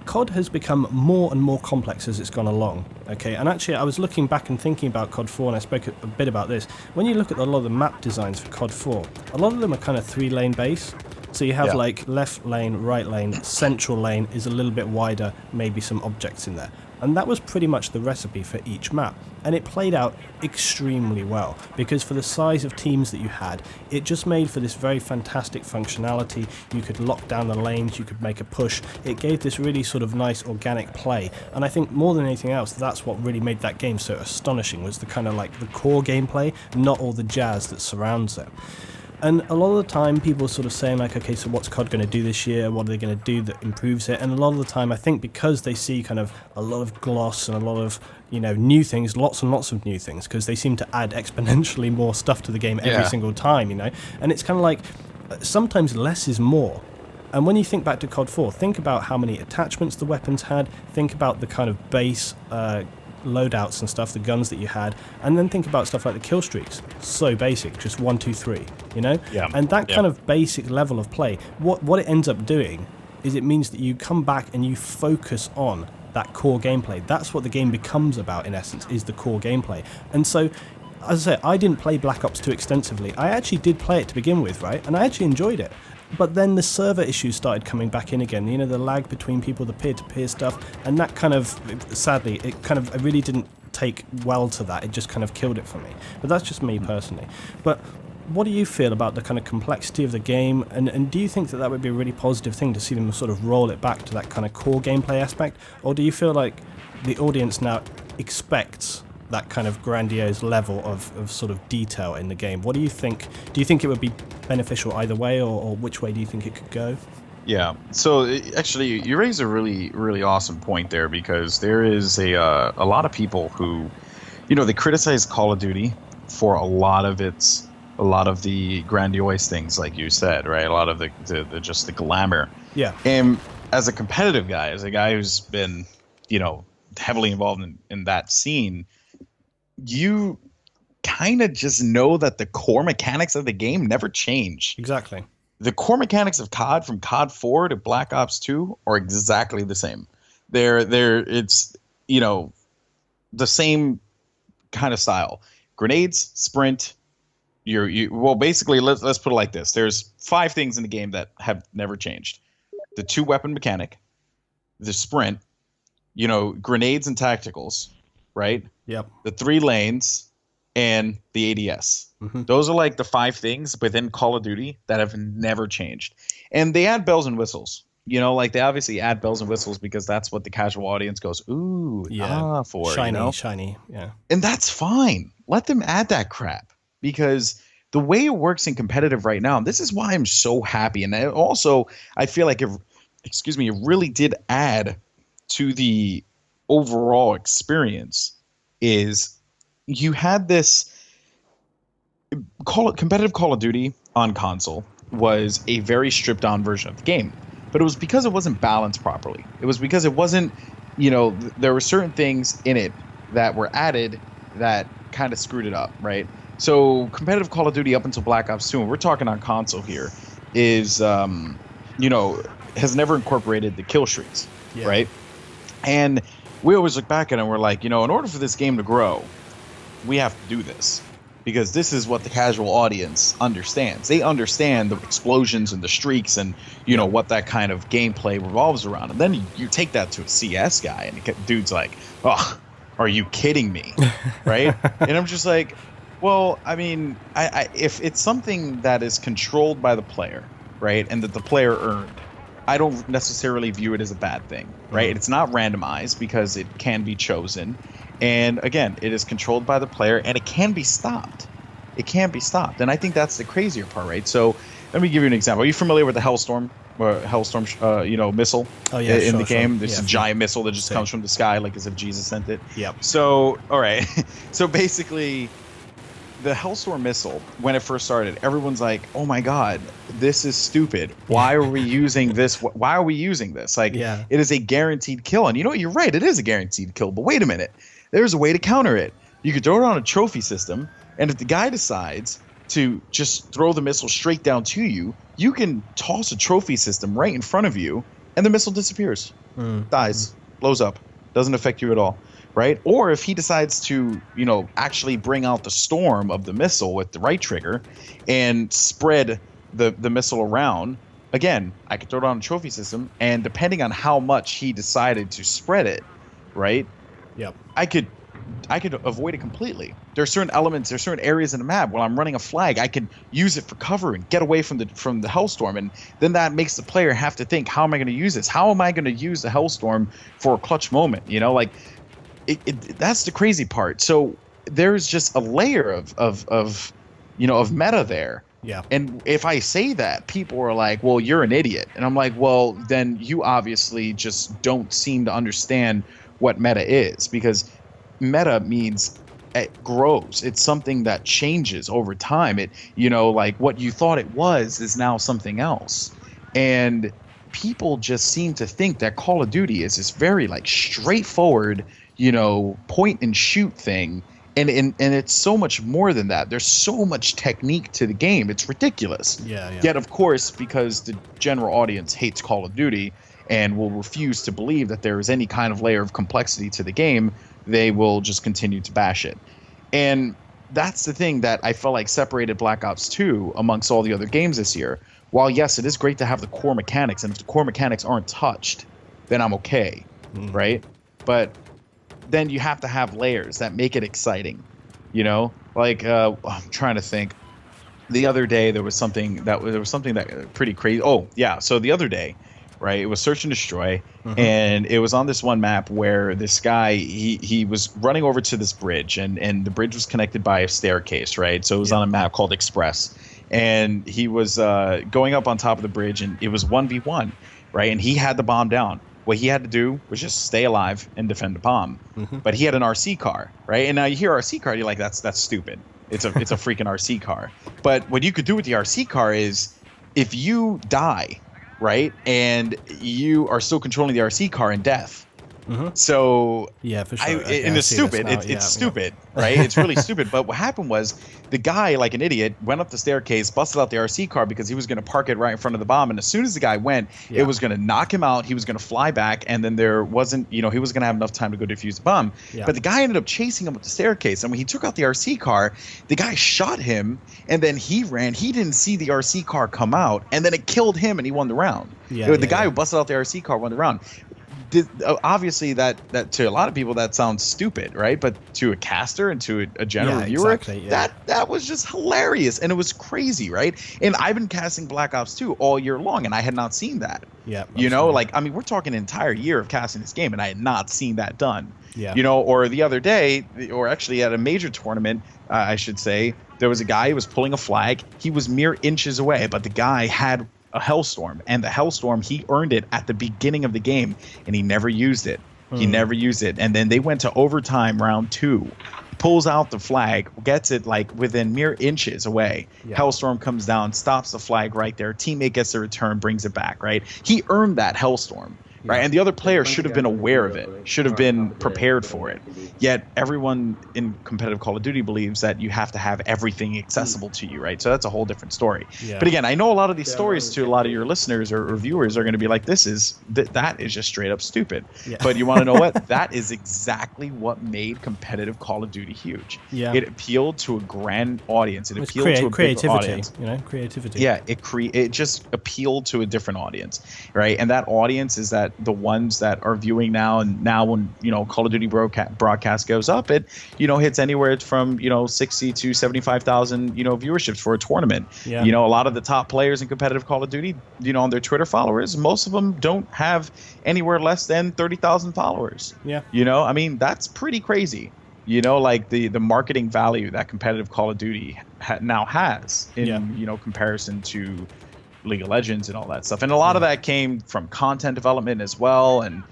COD has become more and more complex as it's gone along, okay? And actually, I was looking back and thinking about COD 4, and I spoke a bit about this. When you look at a lot of the map designs for COD 4, a lot of them are kind of 3-lane base. So you have like left lane, right lane, central lane is a little bit wider, maybe some objects in there. And that was pretty much the recipe for each map. And it played out extremely well, because for the size of teams that you had, it just made for this very fantastic functionality. You could lock down the lanes, you could make a push. It gave this really sort of nice organic play. And I think more than anything else, that's what really made that game so astonishing, was the kind of like the core gameplay, not all the jazz that surrounds it. And a lot of the time, people are sort of saying like, okay, so what's COD going to do this year? What are they going to do that improves it? And a lot of the time, I think because they see kind of a lot of gloss and a lot of, you know, new things, lots and lots of new things, because they seem to add exponentially more stuff to the game every single time, you know? And it's kind of like, sometimes less is more. And when you think back to COD 4, think about how many attachments the weapons had, think about the kind of base loadouts and stuff, the guns that you had, and then think about stuff like the kill streaks. So basic, just 1, 2, 3, you know? Yeah. And that kind of basic level of play, what it ends up doing is it means that you come back and you focus on that core gameplay. That's what the game becomes about, in essence, is the core gameplay. And so, as I say, I didn't play Black Ops 2 extensively. I actually did play it to begin with, right? And I actually enjoyed it. But then the server issues started coming back in again, you know, the lag between people, the peer-to-peer stuff, and that kind of, sadly, I really didn't take well to that. It just kind of killed it for me. But that's just me personally. But what do you feel about the kind of complexity of the game, and do you think that would be a really positive thing to see them sort of roll it back to that kind of core gameplay aspect, or do you feel like the audience now expects that kind of grandiose level of sort of detail in the game? What do you think? Do you think it would be beneficial either way, or which way do you think it could go? Yeah. So actually, you raise a really, really awesome point there, because there is a lot of people who, you know, they criticize Call of Duty for a lot of the grandiose things, like you said, right? A lot of the just the glamour. Yeah. And as a competitive guy, as a guy who's been, you know, heavily involved in that scene, you kind of just know that the core mechanics of the game never change. Exactly. The core mechanics of COD, from COD 4 to Black Ops 2, are exactly the same. It's, you know, the same kind of style. Grenades, sprint. Well, basically, let's put it like this. There's 5 things in the game that have never changed: the 2-weapon mechanic, the sprint, you know, grenades and tacticals, right? Yep. The 3 lanes, and the ADS. Mm-hmm. Those are like the 5 things within Call of Duty that have never changed. And they add bells and whistles. You know, like they obviously add bells and whistles because that's what the casual audience goes, ooh, for. Shiny, you know? shiny, yeah. And that's fine. Let them add that crap, because the way it works in competitive right now, this is why I'm so happy. And I feel like it really did add to the overall experience. Is you had this competitive Call of Duty on console was a very stripped down version of the game, but it was because it wasn't balanced properly. It was because it wasn't, you know, there were certain things in it that were added that kind of screwed it up, right? So competitive Call of Duty up until Black Ops 2, and we're talking on console here, is, you know, has never incorporated the kill streaks, right? And we always look back at it and we're like, you know, in order for this game to grow, we have to do this, because this is what the casual audience understands. They understand the explosions and the streaks and, you know, what that kind of gameplay revolves around. And then you take that to a CS guy and the dude's like, oh, are you kidding me? Right? And I'm just like, well, I mean, if it's something that is controlled by the player, right, and that the player earned, I don't necessarily view it as a bad thing, right? It's not randomized because it can be chosen. And again, it is controlled by the player, and it can be stopped. It can be stopped. And I think that's the crazier part, right? So let me give you an example. Are you familiar with the Hellstorm missile in the game? There's a giant missile that just comes from the sky, like as if Jesus sent it. Yep. So, all right. So basically, the Hellstorm missile, when it first started, everyone's like, "Oh my God, this is stupid. Why are we using this? Why are we using this? Like, Yeah. it is a guaranteed kill." And you know what? You're right. It is a guaranteed kill. But wait a minute. There's a way to counter it. You could throw it on a trophy system, and if the guy decides to just throw the missile straight down to you, you can toss a trophy system right in front of you, and the missile disappears, dies, blows up, doesn't affect you at all. Right? Or if he decides to, actually bring out the storm of the missile with the right trigger and spread the missile around, again, I could throw it on a trophy system, and depending on how much he decided to spread it, right? Yep. I could avoid it completely. There's certain elements, there's certain areas in the map while I'm running a flag, I could use it for cover and get away from the Hellstorm, and then that makes the player have to think, how am I going to use this? How am I going to use the Hellstorm for a clutch moment? That's the crazy part. So there's just a layer of meta there. Yeah. And if I say that, people are like, "Well, you're an idiot," and I'm like, "Well, then you obviously just don't seem to understand what meta is, because meta means it grows. It's something that changes over time. It, like what you thought it was is now something else, and people just seem to think that Call of Duty is this very straightforward, point and shoot thing, and it's so much more than that. There's so much technique to the game. It's ridiculous. Yeah. Yet, of course, because the general audience hates Call of Duty and will refuse to believe that there is any kind of layer of complexity to the game, they will just continue to bash it. And that's the thing that I felt like separated Black Ops 2 amongst all the other games this year. While, yes, it is great to have the core mechanics, and if the core mechanics aren't touched, then I'm okay, right? But then you have to have layers that make it exciting, I'm trying to think. The other day there was something that pretty crazy. Oh yeah, so the other day, right? It was search and destroy, and it was on this one map where this guy he was running over to this bridge, and the bridge was connected by a staircase, right? So it was on a map called Express, and he was going up on top of the bridge, and it was 1v1, right? And he had the bomb down. What he had to do was just stay alive and defend the bomb. But he had an RC car, right? And now you hear RC car, you're like, that's stupid. It's a freaking RC car. But what you could do with the RC car is, if you die, right, and you are still controlling the RC car in death. So yeah, for sure. And it's stupid. It's stupid, right? It's really stupid. But what happened was, the guy, like an idiot, went up the staircase, busted out the RC car because he was going to park it right in front of the bomb. And as soon as the guy went, it was going to knock him out. He was going to fly back, and then there wasn't, he was going to have enough time to go defuse the bomb. But the guy ended up chasing him up the staircase, and when he took out the RC car, the guy shot him, and then he ran. He didn't see the RC car come out, and then it killed him, and he won the round. The guy who busted out the RC car won the round. Obviously that to a lot of people that sounds stupid, right? But to a caster and to a general viewer, that was just hilarious, and it was crazy, right? And I've been casting Black Ops 2 all year long, and I had not seen that. Yeah, we're talking an entire year of casting this game, and I had not seen that done. Yeah. Or the other day, or actually at a major tournament, I should say, there was a guy who was pulling a flag. He was mere inches away, but the guy had a Hellstorm, and the Hellstorm, he earned it at the beginning of the game, and he never used it. And then they went to overtime, round 2, pulls out the flag, gets it within mere inches away. Hellstorm comes down, stops the flag right there, teammate gets the return, brings it back, right? He earned that Hellstorm, right? And the other player should have been aware of it, should have been prepared for it. Yet everyone in competitive Call of Duty believes that you have to have everything accessible to you, right? So that's a whole different story. But again, I know a lot of these stories to a lot of your listeners or viewers are going to be like, that is just straight up stupid. But you want to know what? That is exactly what made competitive Call of Duty huge. It appealed to a grand audience. It appealed to a bigger audience. Creativity. Yeah, it just appealed to a different audience, right? And that audience is that the ones that are viewing now, and now when Call of Duty broadcast goes up, it hits anywhere from 60 to 75,000 viewerships for a tournament. A lot of the top players in competitive Call of Duty, on their Twitter followers, most of them don't have anywhere less than 30,000 followers. That's pretty crazy. The marketing value that competitive Call of Duty now has in comparison to League of Legends and all that stuff. And a lot of that came from content development as well, and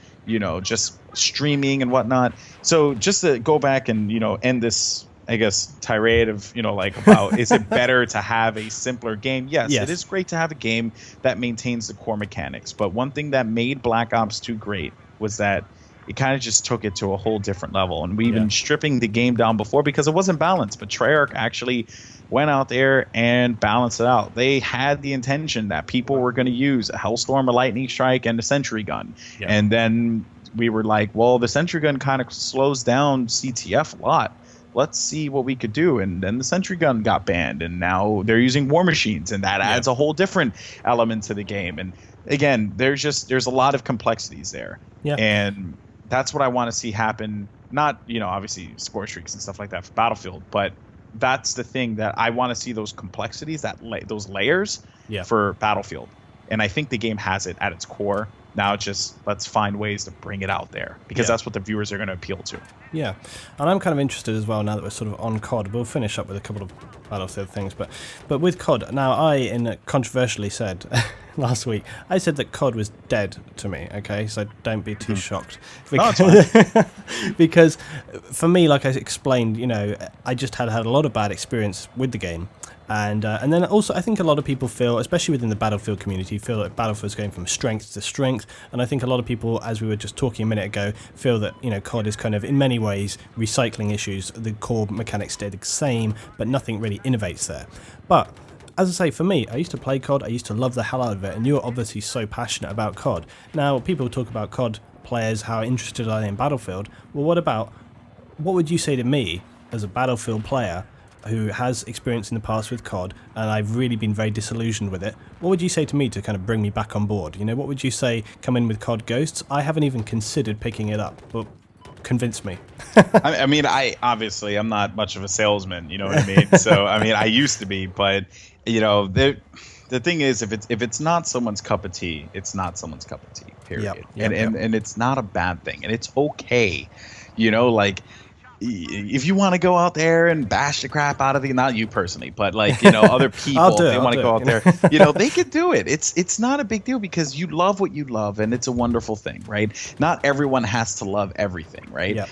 just streaming and whatnot. So just to go back and end this I guess, tirade of, like about is it better to have a simpler game? Yes, Yes. it is great to have a game that maintains the core mechanics. But one thing that made Black Ops 2 great was that it kind of just took it to a whole different level. And we've been stripping the game down before because it wasn't balanced. But Treyarch actually went out there and balanced it out. They had the intention that people were going to use a Hellstorm, a Lightning Strike, and a Sentry Gun. Yeah. And then we were like, well, the Sentry Gun kind of slows down CTF a lot. Let's see what we could do. And then the Sentry Gun got banned, and now they're using War Machines, and that adds a whole different element to the game. And again, there's a lot of complexities there. Yeah. And that's what I want to see happen. Not, obviously score streaks and stuff like that for Battlefield, but that's the thing that I want to see, those complexities, those layers for Battlefield. And I think the game has it at its core. Now it's just, let's find ways to bring it out there, because that's what the viewers are going to appeal to. Yeah, and I'm kind of interested as well, now that we're sort of on COD. We'll finish up with a couple of Battlefield things, but with COD, now I controversially said last week, I said that COD was dead to me, okay? So don't be too shocked. Because, because for me, like I explained, I just had a lot of bad experience with the game. And then also, I think a lot of people feel, especially within the Battlefield community, feel that Battlefield's going from strength to strength. And I think a lot of people, as we were just talking a minute ago, feel that COD is kind of in many ways recycling issues. The core mechanics stay the same, but nothing really innovates there. But as I say, for me, I used to play COD. I used to love the hell out of it, and you're obviously so passionate about COD. Now, people talk about COD players, how interested are they in Battlefield? Well, what would you say to me as a Battlefield player who has experience in the past with COD, and I've really been very disillusioned with it? What would you say to me to kind of bring me back on board? What would you say, come in with COD Ghosts? I haven't even considered picking it up, but convince me. I'm not much of a salesman, you know what I mean? So, I used to be, but, the thing is, if it's not someone's cup of tea, it's not someone's cup of tea, period. And it's not a bad thing, and it's okay, if you want to go out there and bash the crap out of not you personally, but other people, if they want to go out there, they could do it. It's not a big deal, because you love what you love, and it's a wonderful thing, right? Not everyone has to love everything, right? Yep.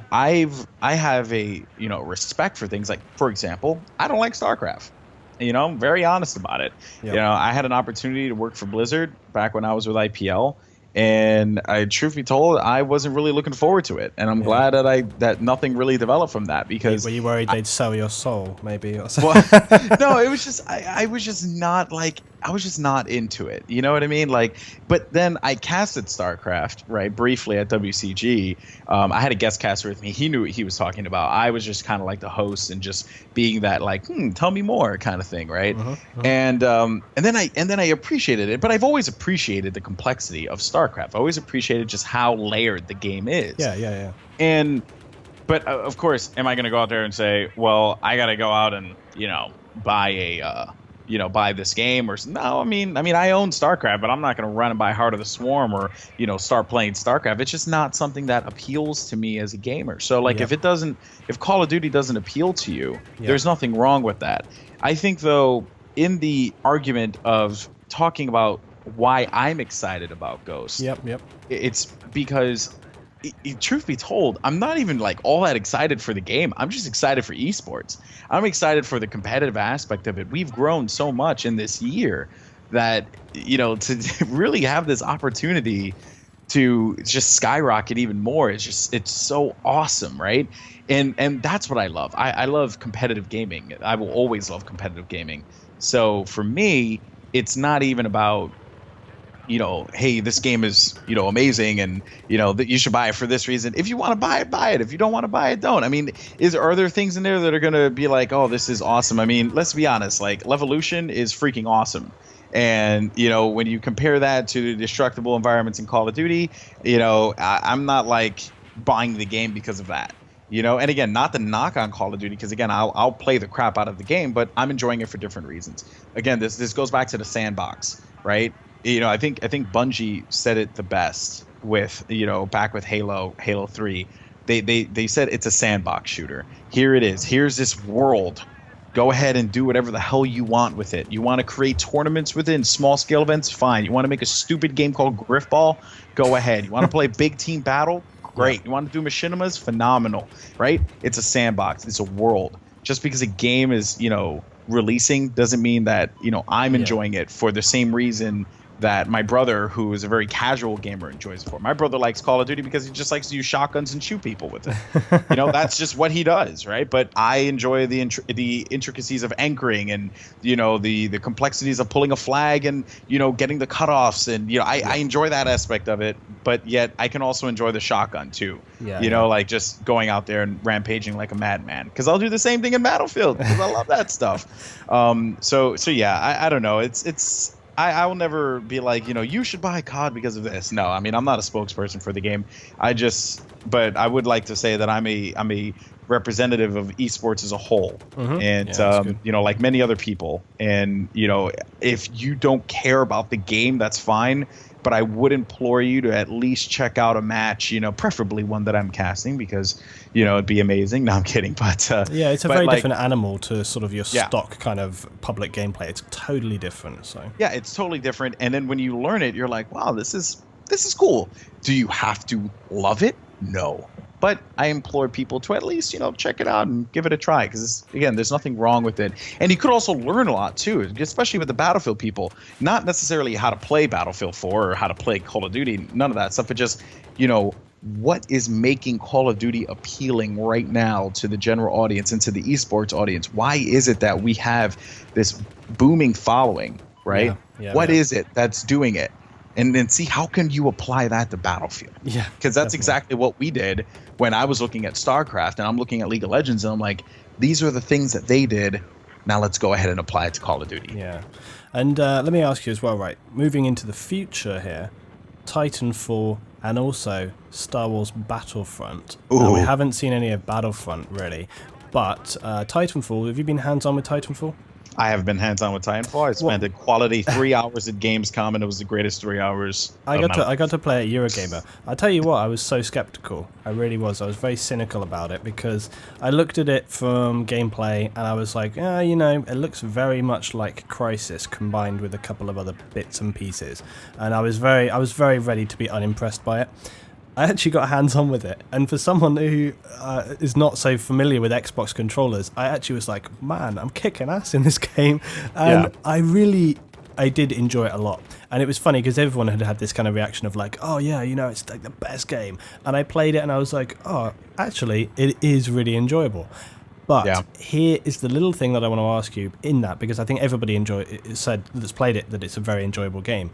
I have a respect for things like, for example, I don't like StarCraft. I'm very honest about it. Yep. I had an opportunity to work for Blizzard back when I was with IPL. And truth be told, I wasn't really looking forward to it, and I'm glad that nothing really developed from that. Because were you worried they'd sell your soul, maybe? Or well, no, it was just I was just not into it. You know what I mean? But then I casted StarCraft briefly at WCG. I had a guest caster with me. He knew what he was talking about. I was just kind of like the host and just being that tell me more kind of thing, right? And then I appreciated it. But I've always appreciated the complexity of StarCraft. I always appreciated just how layered the game is. Yeah. But of course, am I going to go out there and say, well, I got to go out and buy this game? Or no, I own StarCraft, but I'm not going to run and buy Heart of the Swarm or start playing StarCraft. It's just not something that appeals to me as a gamer. So if Call of Duty doesn't appeal to you, there's nothing wrong with that. I think, though, in the argument of talking about why I'm excited about Ghosts, it's because, truth be told, I'm not even all that excited for the game. I'm just excited for eSports. I'm excited for the competitive aspect of it. We've grown so much in this year that to really have this opportunity to just skyrocket even more, it's so awesome, right? And that's what I love. I love competitive gaming. I will always love competitive gaming. So for me, it's not even about hey, this game is, amazing, and, that you should buy it for this reason. If you want to buy it, buy it. If you don't want to buy it, don't. Are there things in there that are going to be oh, this is awesome? Let's be honest, Levolution is freaking awesome. And, when you compare that to the destructible environments in Call of Duty, I'm not buying the game because of that. And again, not the knock on Call of Duty, because again, I'll play the crap out of the game, but I'm enjoying it for different reasons. Again, this goes back to the sandbox, right? I think Bungie said it the best with, back with Halo 3. They said it's a sandbox shooter. Here it is. Here's this world. Go ahead and do whatever the hell you want with it. You want to create tournaments within small scale events? Fine. You want to make a stupid game called Griffball? Go ahead. You want to play big team battle? Great. Yeah. You want to do machinimas? Phenomenal, right? It's a sandbox. It's a world. Just because a game is, releasing doesn't mean that, I'm enjoying it for the same reason that my brother, who is a very casual gamer, enjoys it for. My brother likes Call of Duty because he just likes to use shotguns and shoot people with it. That's just what he does, right? But I enjoy the intricacies of anchoring and the complexities of pulling a flag and getting the cutoffs and I enjoy that aspect of it. But yet I can also enjoy the shotgun too. Like just going out there and rampaging like a madman, because I'll do the same thing in Battlefield because I love that stuff. So yeah, I don't know. I will never be like, you should buy COD because of this. No, I mean, I'm not a spokesperson for the game. But I would like to say that I'm a representative of esports as a whole. And, like many other people. And, if you don't care about the game, that's fine. But I would implore you to at least check out a match, preferably one that I'm casting, because, it'd be amazing. No, I'm kidding. But it's a very different animal to sort of your stock kind of public gameplay. It's totally different. So yeah, it's totally different. And then when you learn it, you're like, wow, this is cool. Do you have to love it? No. But I implore people to at least, check it out and give it a try, because, again, there's nothing wrong with it. And you could also learn a lot, too, especially with the Battlefield people. Not necessarily how to play Battlefield 4 or how to play Call of Duty, none of that stuff, but just, what is making Call of Duty appealing right now to the general audience and to the esports audience? Why is it that we have this booming following, right? What is it that's doing it? And then see, how can you apply that to Battlefield? Yeah, because that's exactly what we did when I was looking at StarCraft and I'm looking at League of Legends, and I'm like, these are the things that they did. Now let's go ahead and apply it to Call of Duty. Yeah. And let me ask you as well, right, moving into the future here, Titanfall and also Star Wars Battlefront. We haven't seen any of Battlefront, really. But Titanfall, have you been hands-on with Titanfall? I have been hands-on with Titanfall. I spent a quality 3 hours at Gamescom, and it was the greatest 3 hours. I got to play at Eurogamer. I tell you what, I was so skeptical. I really was. I was very cynical about it, because I looked at it from gameplay and I was like, it looks very much like Crysis combined with a couple of other bits and pieces. And I was very ready to be unimpressed by it. I actually got hands-on with it, and for someone who is not so familiar with Xbox controllers, I actually was like, man, I'm kicking ass in this game, and I did enjoy it a lot. And it was funny because everyone had this kind of reaction of like, oh yeah, it's like the best game, and I played it and I was like, oh, actually, it is really enjoyable. But here is the little thing that I want to ask you in that, because I think everybody said that's played it that it's a very enjoyable game.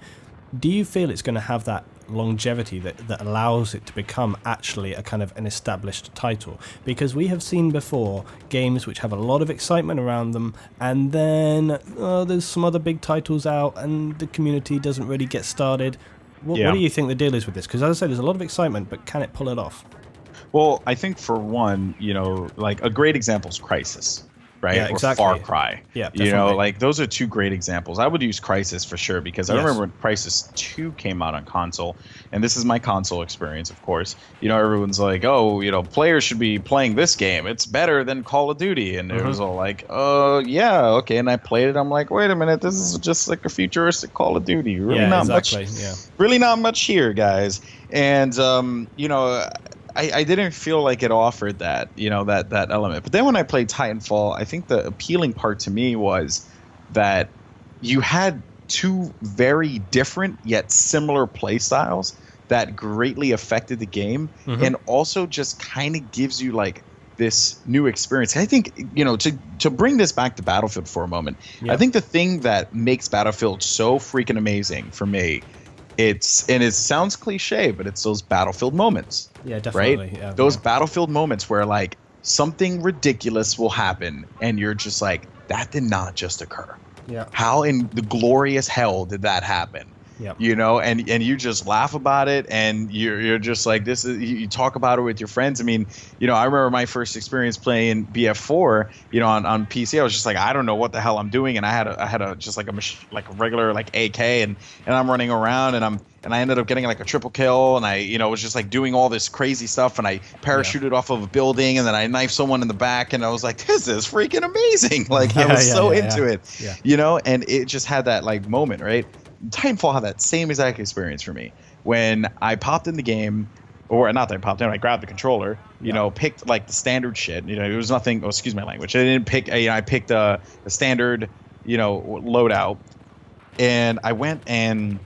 Do you feel it's going to have that longevity that allows it to become actually a kind of an established title? Because we have seen before games which have a lot of excitement around them, and then there's some other big titles out and the community doesn't really get started. What do you think the deal is with this? Because as I said, there's a lot of excitement, but can it pull it off? Well, I think for one, like a great example is Crysis. Right? Yeah, exactly. Or Far Cry. Yeah, definitely. Like those are two great examples. I would use Crysis for sure, because I remember when Crysis 2 came out on console, and this is my console experience, of course. Everyone's like, oh, players should be playing this game. It's better than Call of Duty. And it was all like, oh, yeah, okay. And I played it. I'm like, wait a minute, this is just like a futuristic Call of Duty. Really really not much here, guys. And, I didn't feel like it offered that, that element. But then when I played Titanfall, I think the appealing part to me was that you had two very different yet similar play styles that greatly affected the game, and also just kind of gives you like this new experience. I think, to bring this back to Battlefield for a moment, I think the thing that makes Battlefield so freaking amazing for me, it sounds cliche, but it's those Battlefield moments. Yeah, definitely. Right? Yeah, those Battlefield moments where like something ridiculous will happen and you're just like, that did not just occur. Yeah. How in the glorious hell did that happen? Yeah. And you just laugh about it, and you're just like, this is, you talk about it with your friends. I mean, I remember my first experience playing BF4, on PC. I was just like, I don't know what the hell I'm doing, and I had a just like a regular like AK, and I'm running around, and I ended up getting like a triple kill, and I was just like doing all this crazy stuff, and I parachuted off of a building, and then I knifed someone in the back, and I was like, this is freaking amazing. Like I was so into it, and it just had that like moment, right? Titanfall had that same exact experience for me when I popped in the game. or not that I popped in, I grabbed the controller, you know, picked like the standard shit. You know, it was nothing. Oh, excuse my language. I didn't pick. I picked a standard, you know, loadout, and I went and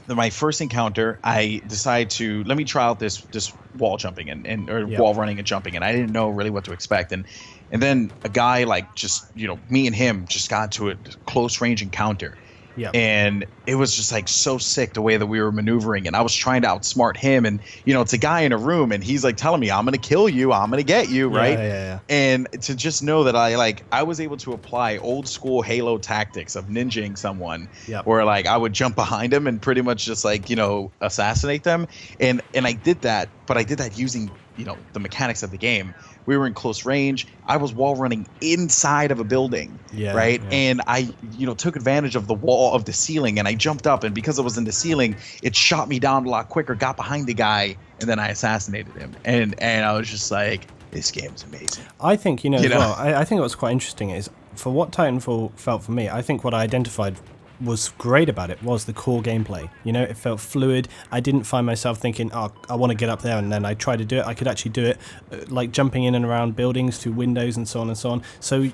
my first encounter, I decided to let me try out this wall jumping and or wall running and jumping, and I didn't know really what to expect, and then a guy like just, you know, me and him just got to a close range encounter. Yeah. And it was just like so sick the way that we were maneuvering, and I was trying to outsmart him, and you know, it's a guy in a room and he's like telling me, I'm gonna kill you, I'm gonna get you, right? Yeah. And to just know that I was able to apply old school Halo tactics of ninjaing someone, where like I would jump behind them and pretty much just like, you know, assassinate them, and I did that, but I did that using, you know, the mechanics of the game. We were in close range. I was wall running inside of a building, right? Yeah. And I, you know, took advantage of the wall of the ceiling, and I jumped up, and because it was in the ceiling, it shot me down a lot quicker, got behind the guy, and then I assassinated him. And I was just like, this game is amazing. I think, you know, as well, I think what's quite interesting is, for what Titanfall felt for me, I think what I identified was great about it was the core gameplay. You know, it felt fluid. I didn't find myself thinking, oh, I want to get up there, and then I tried to do it. I could actually do it, like jumping in and around buildings to windows and so on and so on. So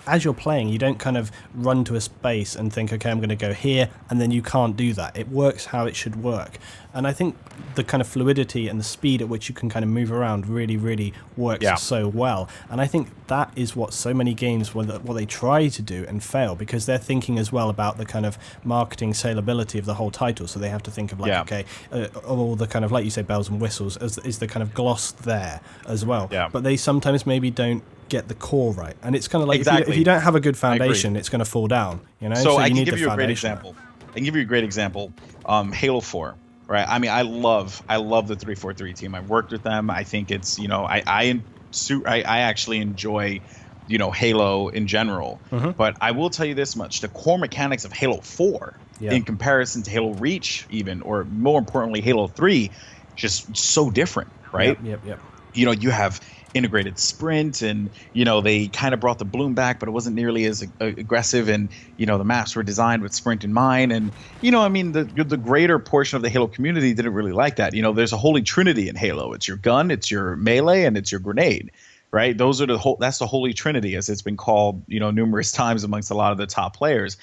as you're playing, you don't kind of run to a space and think, okay, I'm going to go here, and then you can't do that. It works how it should work. And I think the kind of fluidity and the speed at which you can kind of move around really, really works so well. And I think that is what so many games, what they try to do and fail, because they're thinking as well about the kind of marketing saleability of the whole title. So they have to think of like, okay, all the kind of, like you say, bells and whistles, is the kind of gloss there as well. Yeah. But they sometimes maybe don't get the core right. And it's kind of like, if you don't have a good foundation, it's going to fall down. You know. So I can give you a great example. I can give you a great example. Halo 4. Right. I mean, I love the 343 team. I've worked with them. I think it's, you know, I actually enjoy, you know, Halo in general. But I will tell you this much: the core mechanics of Halo 4, in comparison to Halo Reach, even, or more importantly, Halo 3, just so different. Right. Yep. You know, you have integrated sprint, and you know, they kind of brought the bloom back, but it wasn't nearly as aggressive, and you know, the maps were designed with sprint in mind, and you know, I mean, the greater portion of the Halo community didn't really like that. You know, there's a holy trinity in Halo. It's your gun, it's your melee, and it's your grenade, right? Those are that's the holy trinity, as it's been called, you know, numerous times amongst a lot of the top players.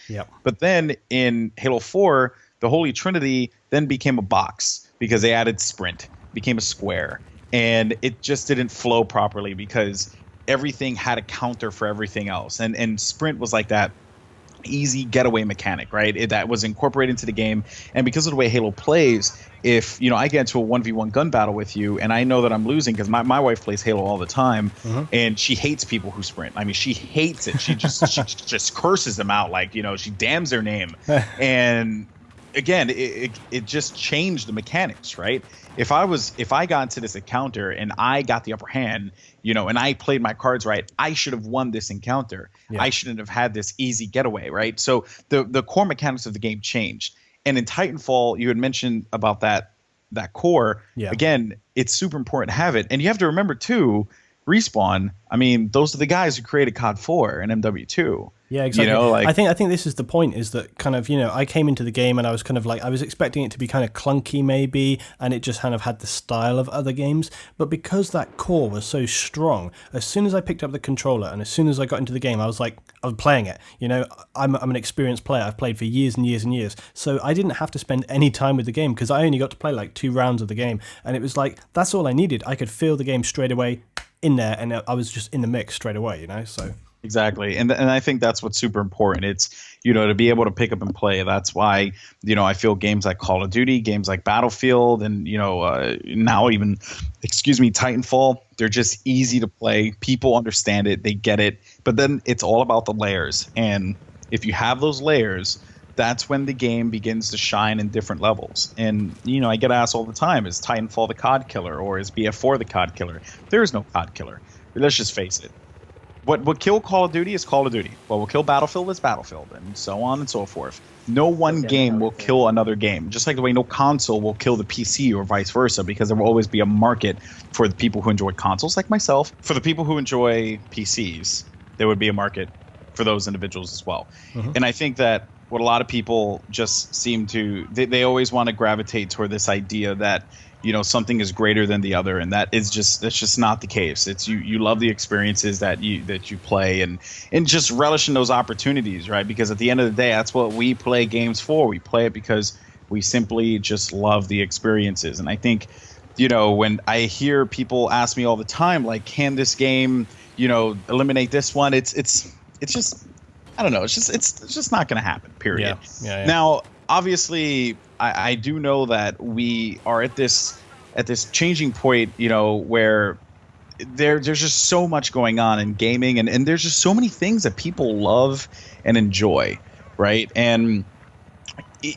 But then in Halo 4, the holy trinity then became a box, because they added sprint, became a square. And it just didn't flow properly, because everything had a counter for everything else. And sprint was like that easy getaway mechanic, right? That was incorporated into the game. And because of the way Halo plays, if, you know, I get into a 1v1 gun battle with you and I know that I'm losing, because my wife plays Halo all the time, and she hates people who sprint. I mean, she hates it. She just curses them out, like, you know, she damns their name. And again, it just changed the mechanics, right? If I got into this encounter and I got the upper hand, you know, and I played my cards right, I should have won this encounter. I shouldn't have had this easy getaway, right? So the core mechanics of the game changed. And in Titanfall, you had mentioned about that core. Again, it's super important to have it. And you have to remember too, Respawn, I mean, those are the guys who created COD 4 and MW2. Yeah, exactly. You know, like, I think this is the point, is that kind of, you know, I came into the game and I was kind of like, I was expecting it to be kind of clunky maybe, and it just kind of had the style of other games. But because that core was so strong, as soon as I picked up the controller and as soon as I got into the game, I was playing it. You know, I'm an experienced player. I've played for years and years and years. So I didn't have to spend any time with the game, because I only got to play like 2 rounds of the game. And it was like, that's all I needed. I could feel the game straight away in there, and I was just in the mix straight away, you know, so. Exactly. And I think that's what's super important. It's, you know, to be able to pick up and play. That's why, you know, I feel games like Call of Duty, games like Battlefield, and, you know, now even, Titanfall, they're just easy to play. People understand it. They get it. But then it's all about the layers. And if you have those layers, that's when the game begins to shine in different levels. And, you know, I get asked all the time, is Titanfall the COD killer, or is BF4 the COD killer? There is no COD killer. Let's just face it. What kill Call of Duty is Call of Duty. What will kill Battlefield is Battlefield, and so on and so forth. No one game will kill another game, just like the way no console will kill the PC or vice versa, because there will always be a market for the people who enjoy consoles, like myself. For the people who enjoy PCs, there would be a market for those individuals as well. And I think that what a lot of people just seem to, they always want to gravitate toward this idea that, something is greater than the other, and that's just not the case. It's you love the experiences that you play, and just relish in those opportunities, right? Because at the end of the day, that's what we play games for. We play it because we simply just love the experiences. And I think, when I hear people ask me all the time, like, can this game, eliminate this one? It's just, I don't know. It's just not going to happen. Period. Yeah. Now, obviously, I do know that we are at this changing point, where there's just so much going on in gaming, and there's just so many things that people love and enjoy, right? And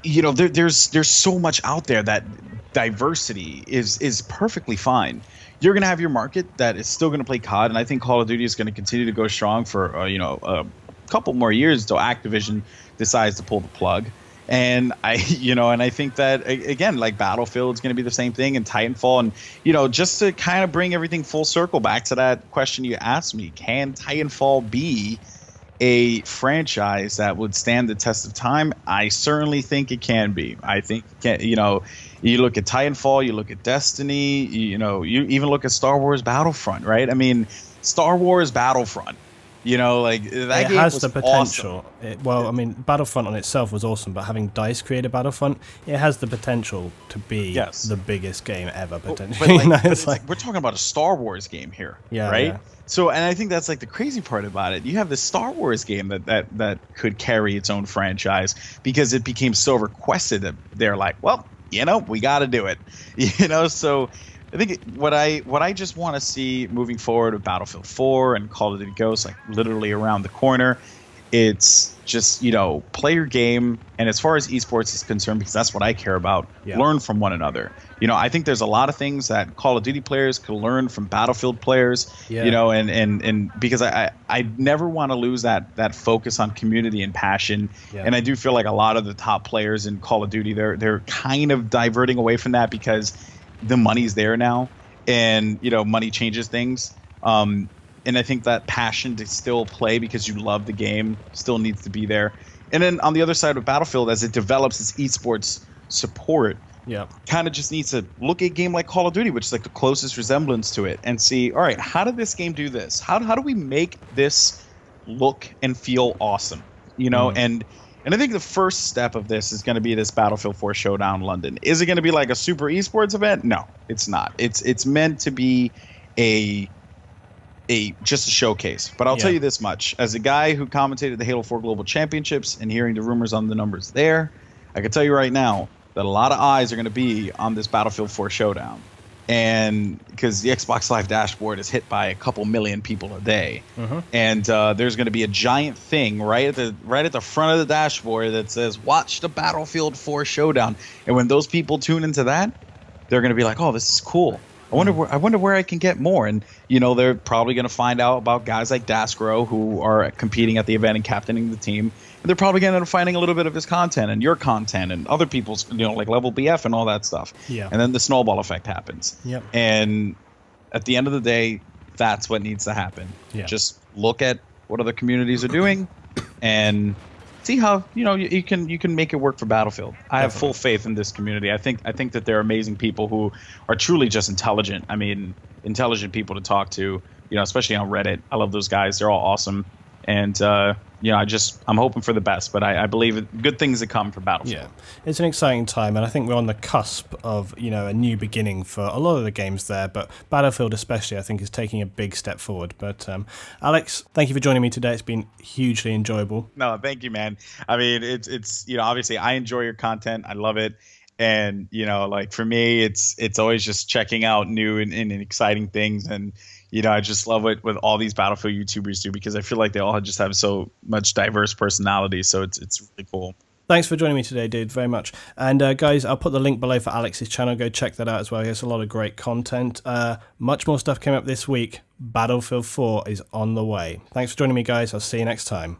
there's so much out there that diversity is perfectly fine. You're going to have your market that is still going to play COD, and I think Call of Duty is going to continue to go strong for a couple more years until Activision decides to pull the plug. And I think that, again, like Battlefield is going to be the same thing, and Titanfall, and just to kind of bring everything full circle back to that question you asked me, can Titanfall be a franchise that would stand the test of time? I certainly think it can be. I think you look at Titanfall, you look at Destiny, you even look at Star Wars Battlefront, right? I mean, Star Wars Battlefront. Like that game has was the potential. Awesome. Battlefront on itself was awesome, but having DICE create a Battlefront, it has the potential to be the biggest game ever. Potentially, but we're talking about a Star Wars game here, right? Yeah. So, and I think that's like the crazy part about it. You have the Star Wars game that could carry its own franchise because it became so requested that they're like, well, we got to do it, So I think what I just want to see moving forward with Battlefield 4 and Call of Duty Ghosts, like literally around the corner, it's just, play your game. And as far as esports is concerned, because that's what I care about, learn from one another. I think there's a lot of things that Call of Duty players could learn from Battlefield players, and because I never want to lose that focus on community and passion. Yeah. And I do feel like a lot of the top players in Call of Duty, they're kind of diverting away from that because the money's there now, and money changes things. And I think that passion to still play because you love the game still needs to be there. And then on the other side of Battlefield, as it develops its esports support, kind of just needs to look at a game like Call of Duty, which is like the closest resemblance to it, and see, all right, how did this game do this? How do we make this look and feel awesome? And I think the first step of this is going to be this Battlefield 4 Showdown London. Is it going to be like a super esports event? No, it's not. It's meant to be just a showcase. But I'll tell you this much. As a guy who commentated the Halo 4 Global Championships and hearing the rumors on the numbers there, I can tell you right now that a lot of eyes are going to be on this Battlefield 4 Showdown. And because the Xbox Live dashboard is hit by a couple million people a day, and there's going to be a giant thing right at the front of the dashboard that says "Watch the Battlefield 4 Showdown." And when those people tune into that, they're going to be like, "Oh, this is cool. I wonder where I can get more." And they're probably going to find out about guys like Dasgro who are competing at the event and captaining the team. And they're probably going to end up finding a little bit of his content and your content and other people's, like Level BF and all that stuff. Yeah. And then the snowball effect happens. Yep. And at the end of the day, that's what needs to happen. Yeah. Just look at what other communities are doing and see how you can make it work for Battlefield. I have full faith in this community. I think that they're amazing people who are truly just intelligent. I mean, intelligent people to talk to. Especially on Reddit. I love those guys. They're all awesome. And I'm hoping for the best, but I believe good things to come for Battlefield. Yeah, it's an exciting time, and I think we're on the cusp of a new beginning for a lot of the games there. But Battlefield, especially, I think is taking a big step forward. But Alex, thank you for joining me today. It's been hugely enjoyable. No, thank you, man. I mean, it's obviously I enjoy your content. I love it. And like for me, it's always just checking out new and exciting things. And I just love what all these Battlefield YouTubers do because I feel like they all just have so much diverse personality. So it's really cool. Thanks for joining me today, dude, very much. And guys, I'll put the link below for Alex's channel. Go check that out as well. He has a lot of great content. Much more stuff came up this week. Battlefield 4 is on the way. Thanks for joining me, guys. I'll see you next time.